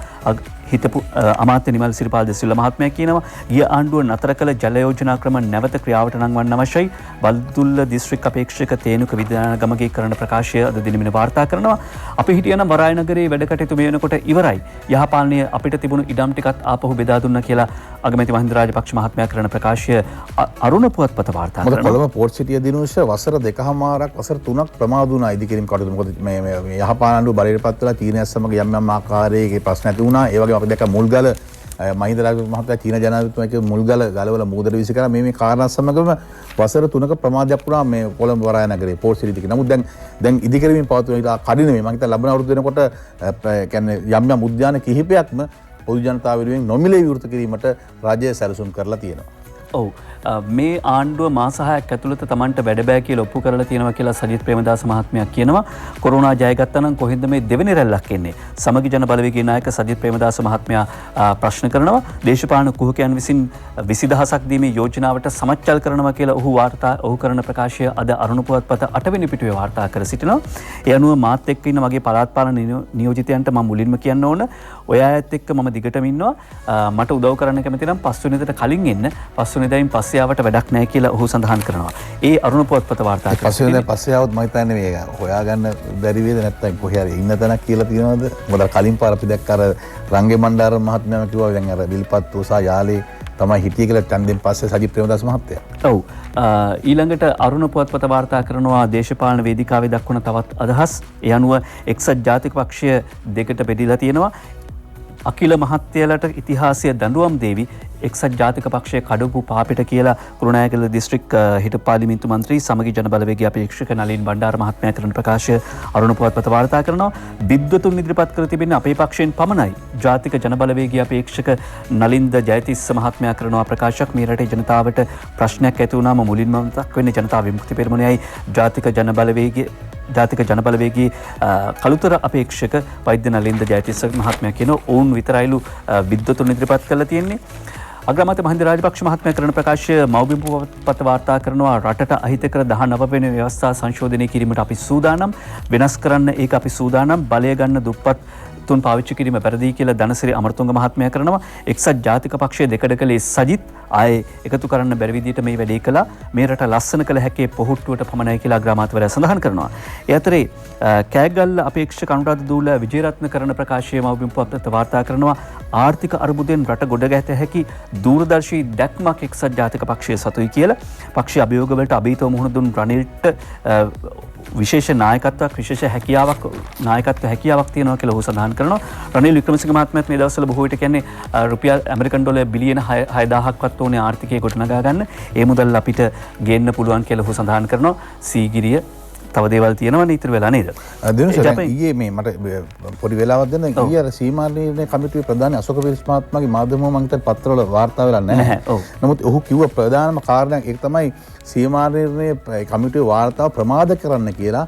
හිතපු අමාත්‍ය නිමල් සිරිපාල දෙසිල්ල මහත්මයා කියනවා. ගිය ආණ්ඩුව නතර කළ ජල යෝජනා ක්‍රම නැවත ක්‍රියාවට නංවන්න අවශ්‍යයි. බල්දුල්ල දිස්ත්‍රික් අපේක්ෂක තේනුක විද්‍යාගමගේ කරන ප්‍රකාශය අද දිනමින වාර්තා කරනවා. අපි හිටියනම් වරාය නගරයේ වැඩ කටයුතු මේ වෙනකොට ඉවරයි. යහපාලනය අපිට තිබුණු ඉඩම් ටිකත් ආපහු බෙදා දුන්නා කියලා අගමැති මහින්ද රාජපක්ෂ මහත්මයා කරන ප්‍රකාශය අරුණ පුවත්පත වාර්තා කරනවා. කොළඹ පෝර්ට් සිටිය දිනුෂ වසර 2කමාරක් වසර 3ක් ප්‍රමාද වුණා ඉදිකිරීම කටයුතු. මොකද මේ යහපාලන ආණ්ඩුව බලයට පත් වෙලා චීනයත් සමග යම් යම් ආකාරයේ ප්‍රශ්න ඇති වුණා. ඒ වගේම අපි දැක්ක මුල්ගල මහින්ද රාජපක්ෂ මහත්තයා චීන ජනාධිපතිතුමාගේ මුල්ගල ගලවල මූදට විසි කරා. මේ කාරණා සමගම වසර 3ක ප්‍රමාදයක් වුණා මේ කොළඹ වරාය නගරේ පෝර්ට් සිටි දිගේ. නමුත් දැන් ඉදිකිරීම පවත්වන ඉතා කඩින මේ මම හිතා ලබන අවුරුදු වෙනකොට කියන්නේ යම් යම් උද්‍යාන කිහිපයක්ම පොදු ජනතාව වෙනුවෙන් නොමිලේ විවෘත කිරීමට රාජ්‍ය සැලසුම් කරලා තියෙනවා. ඔව් මේ ආණ්ඩුව මාස 6ක් ඇතුළත Tamanට වැඩ බෑ කියලා ඔප්පු කරලා තියෙනවා කියලා සජිත් ප්‍රේමදාස මහත්මයා කියනවා. කොරෝනා ජයගත්තා නම් කොහෙන්ද මේ දෙවෙනි රැල්ලක් එන්නේ? සමගි ජන බලවේගයේ නායක සජිත් ප්‍රේමදාස මහත්මයා ප්‍රශ්න කරනවා. දේශපාලන කුහකයන් විසින් 20000ක් දීමේ යෝජනාවට සමච්චල් කරනවා කියලා ඔහු කරන ප්‍රකාශය අද අරුණ පුවත්පත 8 වෙනි පිටුවේ වාර්තා කර සිටිනවා. ඒ අනුව මාත් එක්ක ඉන්න මගේ පළාත් පාලන නියෝජිතයන්ට මම මුලින්ම කියන්න ඕන ඔය අයත් එක්ක මම දිගටම ඉන්නවා. මට උදව් කරන්න කැමති නම් 5 වෙනිදාට කලින් එන්න. 5 වෙනිදායින් පස්සේ ආවට වැඩක් නැහැ කියලා ඔහු සඳහන් කරනවා. ඒ අරුණ පුවත්පත වාර්තා කරනවා. 5 වෙනිදා පස්සේ ආවොත් මම හිතන්නේ මේ හොයාගන්න බැරි වේද නැත්නම් කොහේ හරි ඉන්න තැනක් කියලා තියෙනවද? මොකද කලින් පාර අපි දැක්ක අර රංගේ මණ්ඩාර මහත්මයාම කිව්වා දැන් අර විල්පත් උසා යාලේ තමයි හිටියේ කියලා ඡන්දෙන් පස්සේ සජිත් ප්‍රේමදාස මහත්තයා. ඔව්. ඊළඟට අරුණ පුවත්පත වාර්තා කරනවා දේශපාලන වේදිකාවේ දක්වන තවත් අදහස්. ඒ අනුව එක්සත් ජාතික පක්ෂය දෙකට බෙදලා තියෙනවා. අකිල මහත්තයලට ඉතිහාසය දඬුවම් දේවි එක්සත් ජාතික පක්ෂය කඩපු පාපිට කියලා කුරුණෑගල දිස්ත්‍රික් හිටපු පාර්ලිමේන්තු මන්ත්‍රී සමගි ජන බලවේගයේ අපේක්ෂක නලින් බණ්ඩාර මහත්මයා කරන ප්‍රකාශය අරුණ පුවත්පත වාර්තා කරනවා. විද්වතුන් ඉදිරිපත් කර තිබෙන අපේ පක්ෂයෙන් පමණයි ජාතික ජන බලවේගයේ අපේක්ෂක නලින්ද ජයතිස්ස මහත්මයා කරනවා ප්‍රකාශයක්. මේ රටේ ජනතාවට ප්‍රශ්නයක් ඇති වුණාම මුලින්ම මතක් වෙන්නේ ජනතා විමුක්ති පෙරමුණයි ජාතික ජන බලවේගයේ කළුතර අපේක්ෂක වෛද්‍ය නලින්ද ජයතිස්ස මහත්මයා කියන ඔවුන් විතරයිලු විද්වතුන් ඉදිරිපත් කරලා තියෙන්නේ. අග්‍රාමාත්‍ය මහින්ද රාජපක්ෂ මහත්මයා කරන ප්‍රකාශය මව්බිම් පුවත්පත වාර්තා කරනවා. රටට අහිතකර 19 වෙනි ව්‍යවස්ථා සංශෝධනය කිරීමට අපි සූදානම්. වෙනස් කරන්න ඒක අපි සූදානම්. බලය ගන්න දුප්පත් තුන් පාවිච්චි කිරීම වැරදි කියලා ධනසිරි අමරතුංග මහත්මයා කරනවා. එක්සත් ජාතික පක්ෂයේ දෙකඩ කළේ සජිත් ආයේ එකතු කරන්න බැරි විදිහට මේ වැඩේ කළා. මේ රට ලස්සන කළ හැකේ පොහුට්ටුවට පමණයි කියලා අග්‍රාමාත්‍යවරයා සඳහන් කරනවා. ඒ අතරේ කෑගල්ල අපේක්ෂක අනුරාධ දූල විජේරත්න කරන ප්‍රකාශයේ මව්බිම් පුවත්පත වාර්තා කරනවා. ආර්ථික අරුමුදෙන් රට ගොඩගැට හැකි දූරදර්ශී දැක්මක් එක්සත් ජාතික පක්ෂය සතුයි කියලා පක්ෂ අභියෝගවලට අභීතව මුහුණ දුන් රනිල්ට විශේෂ නායකත්වයක් විශේෂ හැකියාවක් තියෙනවා කියලා ඔහු සඳහන් කරනවා. රනිල් වික්‍රමසිංහ මහත්මයාත් මේ දවස්වල බොහෝ විට කියන්නේ රුපියල් ඇමරිකන් ඩොලර් බිලියන 6000ක්වත් ඕනේ ආර්ථිකය ගොඩනගා ගන්න. ඒ මුදල් අපිට ගේන්න පුළුවන් කියලා ඔහු සඳහන් කරනවා. සීගිරිය තව දේවල් තියෙනවනේ ඉතුරු වෙලා නේද? ඊයේ මේ මට පොඩි වෙලාවක් දෙන්න ඊයේ අර සීමා නිර්ණය කමිටුවේ ප්‍රධානී අශෝක පිරිස් මහත්මයාගේ මාධ්‍යම මම හිතන්නේ පත්‍රවල වාර්තා වෙලා නැහැ. නමුත් ඔහු කිව්ව ප්‍රධානම කාරණයක් ඒක තමයි සීමා නිර්ණය කමිටුවේ වාර්තාව ප්‍රමාද කරන්න කියලා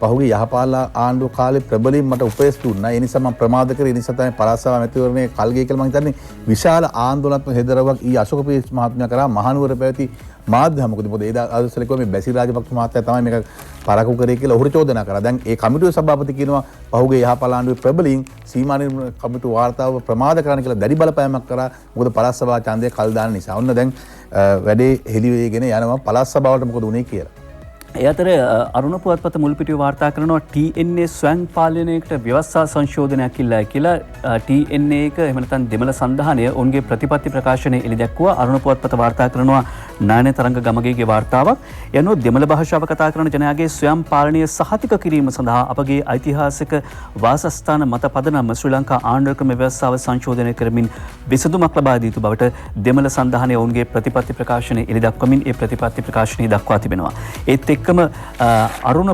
පහුගිය යහපාල ආණ්ඩුව කාලේ ප්‍රබලින් මට උපදෙස් දුන්නා. ඒ නිසා මම ප්‍රමාද කරේ. ඒ නිසා තමයි පළාත් සභාව මැතිවරණයේ කල්ගේ කියලා මම හිතන්නේ විශාල ආందోලනාත්මක හෙදරවක් ඊ අශෝක පිරිස් මහත්මයා කරා මහනුවර පැවති මාධ්‍ය මොකද මේ බැසිල් රාජපක්ෂ මහත්තයා තමයි මේක පරක්කු කරේ කියලා ඔහුට චෝදනා කරා. දැන් ඒ කමිටුවේ සභාපති කියනවා පහුගිය යහපාල ආණ්ඩුවේ ප්‍රබලින් සීමා නිර්ණය කමිටුව වාර්තාව ප්‍රමාද කරන්න කියලා දැඩි බලපෑමක් කරා. මොකද පළාත් සභාව ඡන්දය කල් දාන නිසා. ඔන්න දැන් වැඩේ හෙළි වෙගෙන යනවා පළාත් සභාවට මොකද උනේ කියලා. ඒ අතර අරුණ පුවත්පත මුල්පිටිය වාර්තා කරනවා TNA ස්වයං පාලනයකට ව්‍යවස්ථා සංශෝධනයක් ඉල්ලයි කියලා. TNA එක එහෙම නැත්නම් දෙමළ සන්ධානය ඔවුන්ගේ ප්‍රතිපත්ති ප්‍රකාශනයේ එළි දැක්වුවා. අරුණ පුවත්පත වාර්තා කරනවා නායන තරංග ගමගේගේ වාර්තාවක්. යනුව දෙමළ භාෂාව කතා කරන ජනයාගේ ස්වයං පාලනය සහතික කිරීම සඳහා අපගේ ඓතිහාසික වාසස්ථාන මත පදනම ශ්‍රී ලංකා ආණ්ඩුව ක්‍රම ව්‍යවස්ථාව සංශෝධනය කරමින් විසඳුමක් ලබා දී යුතු බවට දෙමළ සන්ධානය ඔවුන්ගේ ප්‍රතිපත්ති ප්‍රකාශනයේ එළි දක්වමින් ඒ ප්‍රතිපත්ති ප්‍රකාශනයේ දක්වා තිබෙනවා. ඒත් එක්කම අරුණ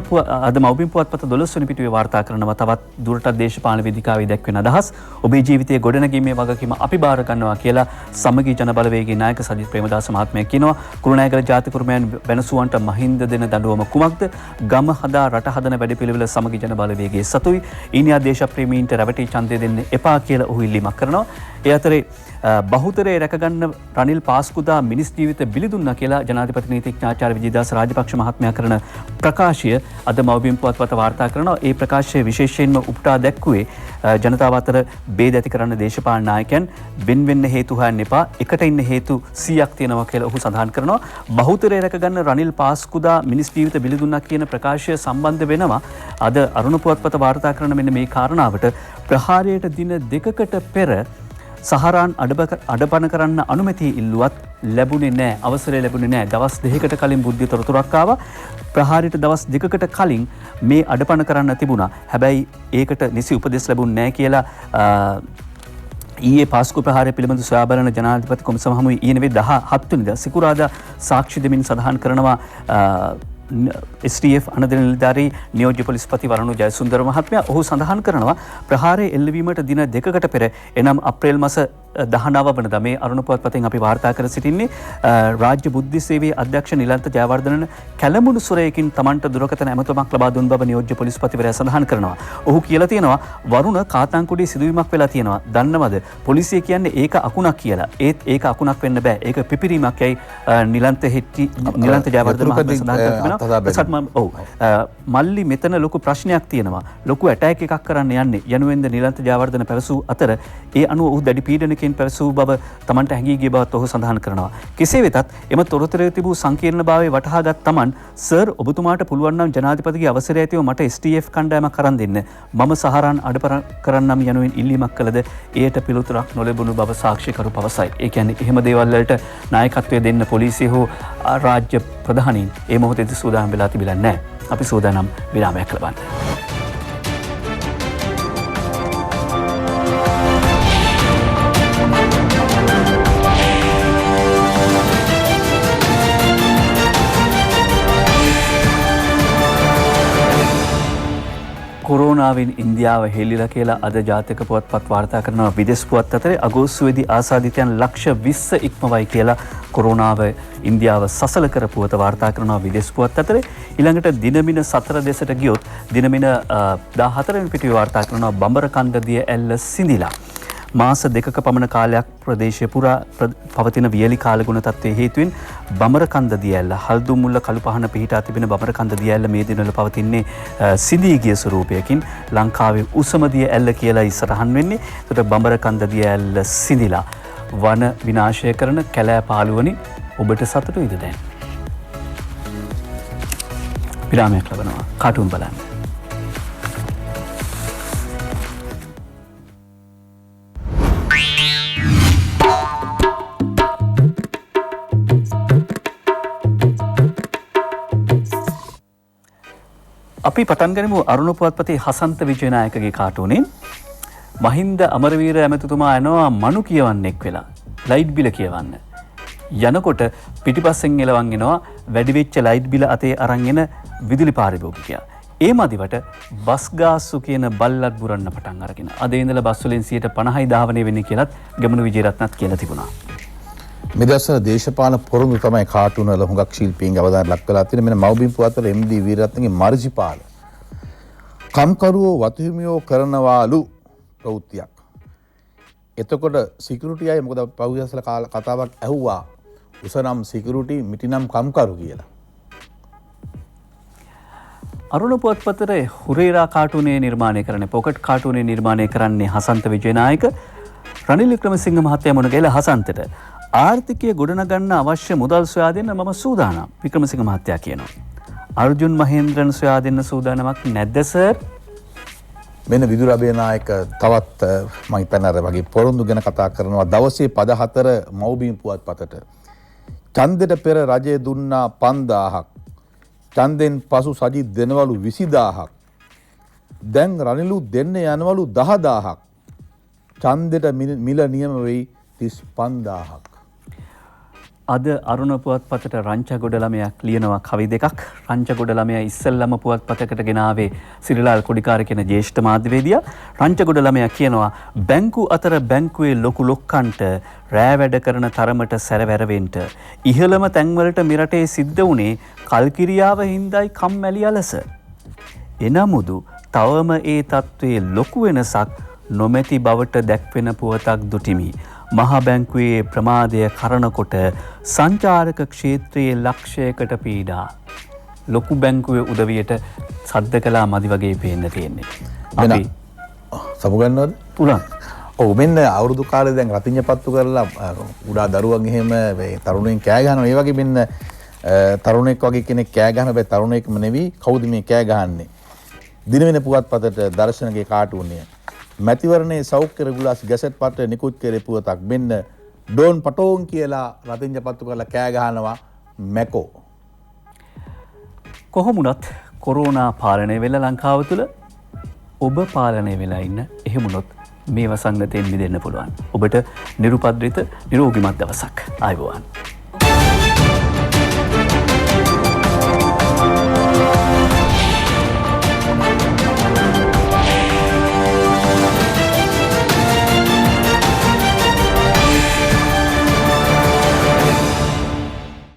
අද මව්බිම් පුවත්පත 12 වෙනි පිටුවේ වාර්තා කරනවා තවත් දුරටත් දේශපාලන වේදිකාවේ දැක්වෙන අදහස්. ඔබේ ජීවිතයේ ගොඩනැගීමේ වගකීම අපි බාර ගන්නවා කියලා සමගි ජන බලවේගයේ නායක සජිත් ප්‍රේමදාස මහත්මයා කියනවා. තියෙනවා. කුරුණෑගල ජාතිකුරුමයන් වෙනසුවන්ට මහින්ද දෙන දඬුවම කුමක්ද? ගම හදා රට හදන වැඩපිළිවෙල සමගි ජන බලවේගයේ සතුයි. ඊනියා දේශප්‍රේමීන්ට රැවටි ඡන්දය දෙන්න එපා කියලා ඔහු ඉල්ලීමක් කරනවා. ඒ අතරේ බහුතරය රැකගන්න රනිල් පාස්කුදා මිනිස් ජීවිත බිලිදුන්නා කියලා ජනාධිපති නීතිඥාචාර්ය විජේදාස රාජපක්ෂ මහත්මයා කරන ප්‍රකාශය අද මව්බිම් පුවත්පත වාර්තා කරනවා. ඒ ප්‍රකාශය විශේෂයෙන්ම උපුටා දැක්ුවේ ජනතාව අතර බේද ඇති කරන්න දේශපාලන නායකයන් වෙන වෙන්න හේතු හොයන්න එපා. එකට ඉන්න හේතු 100ක් තියෙනවා කියලා ඔහු සඳහන් කරනවා. බහුතරය රැකගන්න රනිල් පාස්කුදා මිනිස් ජීවිත බිලිදුන්නා කියන ප්‍රකාශය සම්බන්ධ වෙනවා. අද අරුණ පුවත්පත වාර්තා කරන මෙන්න මේ කාරණාවට ප්‍රහාරයට දින 2කට පෙර සහරාන් අඩපන කරන්න අනුමැතිය ඉල්ලුවත් ලැබුණේ නැහැ. අවසරය ලැබුණේ නැහැ. දවස් 2කට කලින් බුද්ධි තොරතුරක් ආවා. ප්‍රහාරයට දවස් 2කට කලින් මේ අඩපන කරන්න තිබුණා. හැබැයි ඒකට නිසි උපදෙස් ලැබුණේ නැහැ කියලා ඊයේ පාස්කු ප්‍රහාරය පිළිබඳ සොයා බලන ජනාධිපති කොමිසම හමුවේ ඊයේ නෙවෙයි 17 වෙනිදා සිකුරාදා සාක්ෂි දෙමින් සඳහන් කරනවා STF අනදෙන නිලධාරී නියෝජ්‍ය පොලිස්පති වරණු ජයසුන්දර මහත්මයා. ඔහු සඳහන් කරනවා ප්‍රහාරය එල්ලවීමට දින 2කට පෙර එනම් අප්‍රේල් මාස 19 වනදා මේ අරුණ පුවත්පතෙන් අපි වාර්තා කර සිටින්නේ රාජ්‍ය බුද්ධි සේවයේ අධ්‍යක්ෂ නිලන්ත ජයවර්ධනන් කැලමුණු සුරයකින් තමන්ට දුරකථන ඇමතුමක් ලබා දුන් බව නියෝජ්‍ය පොලිස්පතිවරයා සඳහන් කරනවා. ඔහු කියලා තියෙනවා වරුණ කාතාංකුඩේ සිදුවීමක් වෙලා තියෙනවා. දන්නවද? පොලිසිය කියන්නේ ඒක අකුණක් කියලා. ඒත් ඒක අකුණක් වෙන්න බෑ. ඒක පිපිරීමක් යයි නිලන්ත ජයවර්ධන මහත්මයා සඳහන් කරනවා. මල්ලි මෙතන ලොකු ප්‍රශ්නයක් තියෙනවා. ලොකු ඇටැක් එකක් කරන්න යන්නේ යනුවෙන්ද නිලන්ත ජයවර්ධන පැවසූ අතර ඒ අනුව ඔහු දැඩි පීඩනකින් පැවසූ බව තමන්ට හැඟී ගිය බවත් ඔහු සඳහන් කරනවා. කෙසේ වෙතත් එම තොරතුරේ තිබූ සංකීර්ණභාවය වටහාගත් තමන් සර් ඔබතුමාට පුළුවන් නම් ජනාධිපතිගේ අවසරය ඇතිව මට STF කණ්ඩායමක් අරන් දෙන්න. මම සහරාන් අඩපර කරන්නම් යනුවෙන් ඉල්ලීමක් කළද එයට පිළිතුරක් නොලැබුණු බව සාක්ෂිකරු පවසයි. ඒ කියන්නේ එහෙම දේවල් වලට නායකත්වය දෙන්න පොලිසිය හෝ රාජ්‍ය ප්‍රධානීන් ඒ මොහොතේදී සූදානම් වෙලා තිබිලා නැහැ. අපි සූදානම් විරාමයක් ලබන්න. කොරෝනාවෙන් ඉන්දියාව හෙල්ලිලා කියලා අද ජාතික පුවත්පත් වාර්තා කරනවා. විදේශ පුවත් අතරේ අගෝස්තුවේදී ආසාදිතයන් ලක්ෂ 20 ඉක්මවයි කියලා කොරෝනාව ඉන්දියාව සසල කර පුවත වාර්තා කරනවා විදේශ පුවත් අතරේ. ඊළඟට දිනමින 4 දෙසට ගියොත් දිනමින 14 වෙනි පිටුවේ වාර්තා කරනවා බඹරකන්ද දිය ඇල්ල සිඳිලා. මාස 2ක පමණ කාලයක් ප්‍රදේශය පුරා පවතින වියලි කාලගුණ තත්ත්වයේ හේතුවෙන් බඹරකන්ද දිය ඇල්ල හල්දුම්මුල්ල කළුපහන පිහිටා තිබෙන බඹරකන්ද දිය ඇල්ල මේ දිනවල පවතින්නේ සිඳී ගිය ස්වරූපයකින්. ලංකාවේ උසම දිය ඇල්ල කියලා ඉස්සරහන් වෙන්නේ. ඒකට බඹරකන්ද දිය ඇල්ල සිඳිලා වන විනාශය කරන කැලෑ පාළුවනි ඔබට සතුටුයිද දැන්? විරාමයක් ලබනවා. කාටුන් බලන්න. අපි පටන් ගනිමු අරුණ පුවත්පතේ හසන්ත විජයනායකගේ කාටුනෙන්. මහින්ද අමරවීර ඇමතිතුමා යනවා මනු කියවන්නෙක් වෙලා ලයිට් බිල කියවන්න. යනකොට පිටිපස්සෙන් එලවන් එනවා වැඩි වෙච්ච ලයිට් බිල අතේ අරන් එන විදුලි පාරිභෝගිකයා. ඒ මදිවට බස් ගාස්තු කියන බල්ලත් බුරන්න පටන් අරගෙන අද ඉඳලා බස් වලින් 50% ධාවනය වෙන්නේ කියලාත් ගමනු විජේරත්නත් කියලා තිබුණා. මේ දවස්වල දේශපාලන පොරොන්දු තමයි කාටුන වල හුඟක් ශිල්පීන්ගේ අවධානය ලක් කරලා තියෙන. මෙන්න මව්බිම් පුවත්වල MD වීරරත්නගේ මර්ජිපාල කම්කරුවෝ වතුහිමියෝ කරනවාලු ප්‍රවෘත්තියක්. එතකොට සිකියුරිටි අය මොකද පහුගියසල කතාවක් ඇහුවා උසනම් සිකියුරිටි මිටිනම් කම්කරු කියලා. අරුණ පුවත්පතේ හුරේරා කාටුනේ නිර්මාණය කරන්නේ පොකට් කාටුනේ නිර්මාණය කරන්නේ හසන්ත විජයනායක. රනිල් වික්‍රමසිංහ මහත්තයා මුණ ගැහිලා හසන්තට ආර්ථිකය ගොඩනගන්න අවශ්‍ය මුදල් සොයා දෙන්න මම සූදානම්. වික්‍රමසිංහ මහත්තයා කියනවා. අර්ජුන් මහේන්ද්‍රන් සොයා දෙන්න සූදානමක් නැද්ද සර්? මෙන්න විදුර අබේනායක තවත් මම හිතන්නේ අර වගේ පොරොන්දු ගැන කතා කරනවා. දවසේ පද 4 මව්බිම් පුවත්පතට ඡන්දෙට පෙර රජය දුන්නා 5000ක්. ඡන්දෙන් පසු සජිත් දෙනවලු 20000ක්. දැන් රනිලු දෙන්න යනවලු 10000ක්. ඡන්දෙට මිල නියම වෙයි 35000ක්. අද අරුණ පුවත්පතට රංචගොඩ ළමයක් ලියනවා කවි දෙකක්. රංචගොඩ ළමයා ඉස්සෙල්ලම පුවත්පතකට ගෙනාවේ සිරිලාල් කොඩිකාර කියන ජ්‍යෙෂ්ඨ මාධ්‍යවේදියා. රංචගොඩ ළමයා කියනවා බැංකු අතර බැංකුවේ ලොකු ලොක්කන්ට රෑ වැඩ කරන තරමට සැරවැරවෙන්න ඉහළම තැන්වලට මෙරටේ සිද්ධ වුණේ කල්කිරියාව හින්දායි කම්මැලි අලස. එනමුදු තවම ඒ තත්ත්වයේ ලොකු වෙනසක් නොමැති බවට දැක්වෙන පුවතක් දුටිමි. මහා බැංකුවේ ප්‍රමාදය කරනකොට සංචාරක ක්ෂේත්‍රයේ ලක්ෂයකට පීඩා. ලොකු බැංකුවේ උදවියට සද්ද කළා මදි වගේ පේන්න තියෙන්නේ. අපි සමුගන්නවද? පුළුවන්. ඔව් මෙන්න අවුරුදු කාලේ දැන් රතිඤ්ඤ පත්තු කරලා උඩා දරුවන් එහෙම තරුණයින් කෑ ගහනවා. ඒ වගේ මෙන්න තරුණෙක් වගේ කෙනෙක් කෑ ගහන බෑ තරුණෙක්ම නෙවෙයි කවුද මේ කෑ ගහන්නේ? දිනවෙන පුවත්පතට දර්ශනගේ කාටුන් එක. මැතිවරණයේ සෞඛ්‍ය රෙගුලාසි ගැසට් පත්‍රය නිකුත් කරේ පුවතක් මෙන්න ඩෝන් පටෝන් කියලා රතිඤ්ඤ පත්තු කරලා කෑ ගහනවා මැකෝ. කොහොමුණත් කොරෝනා පාලනය වෙලා ලංකාව තුළ ඔබ පාලනය වෙලා ඉන්න එහෙමුණොත් මේ වසංගතයෙන් මිදෙන්න පුළුවන්. ඔබට නිරුපද්‍රිත නිරෝගිමත් දවසක්. ආයුබෝවන්.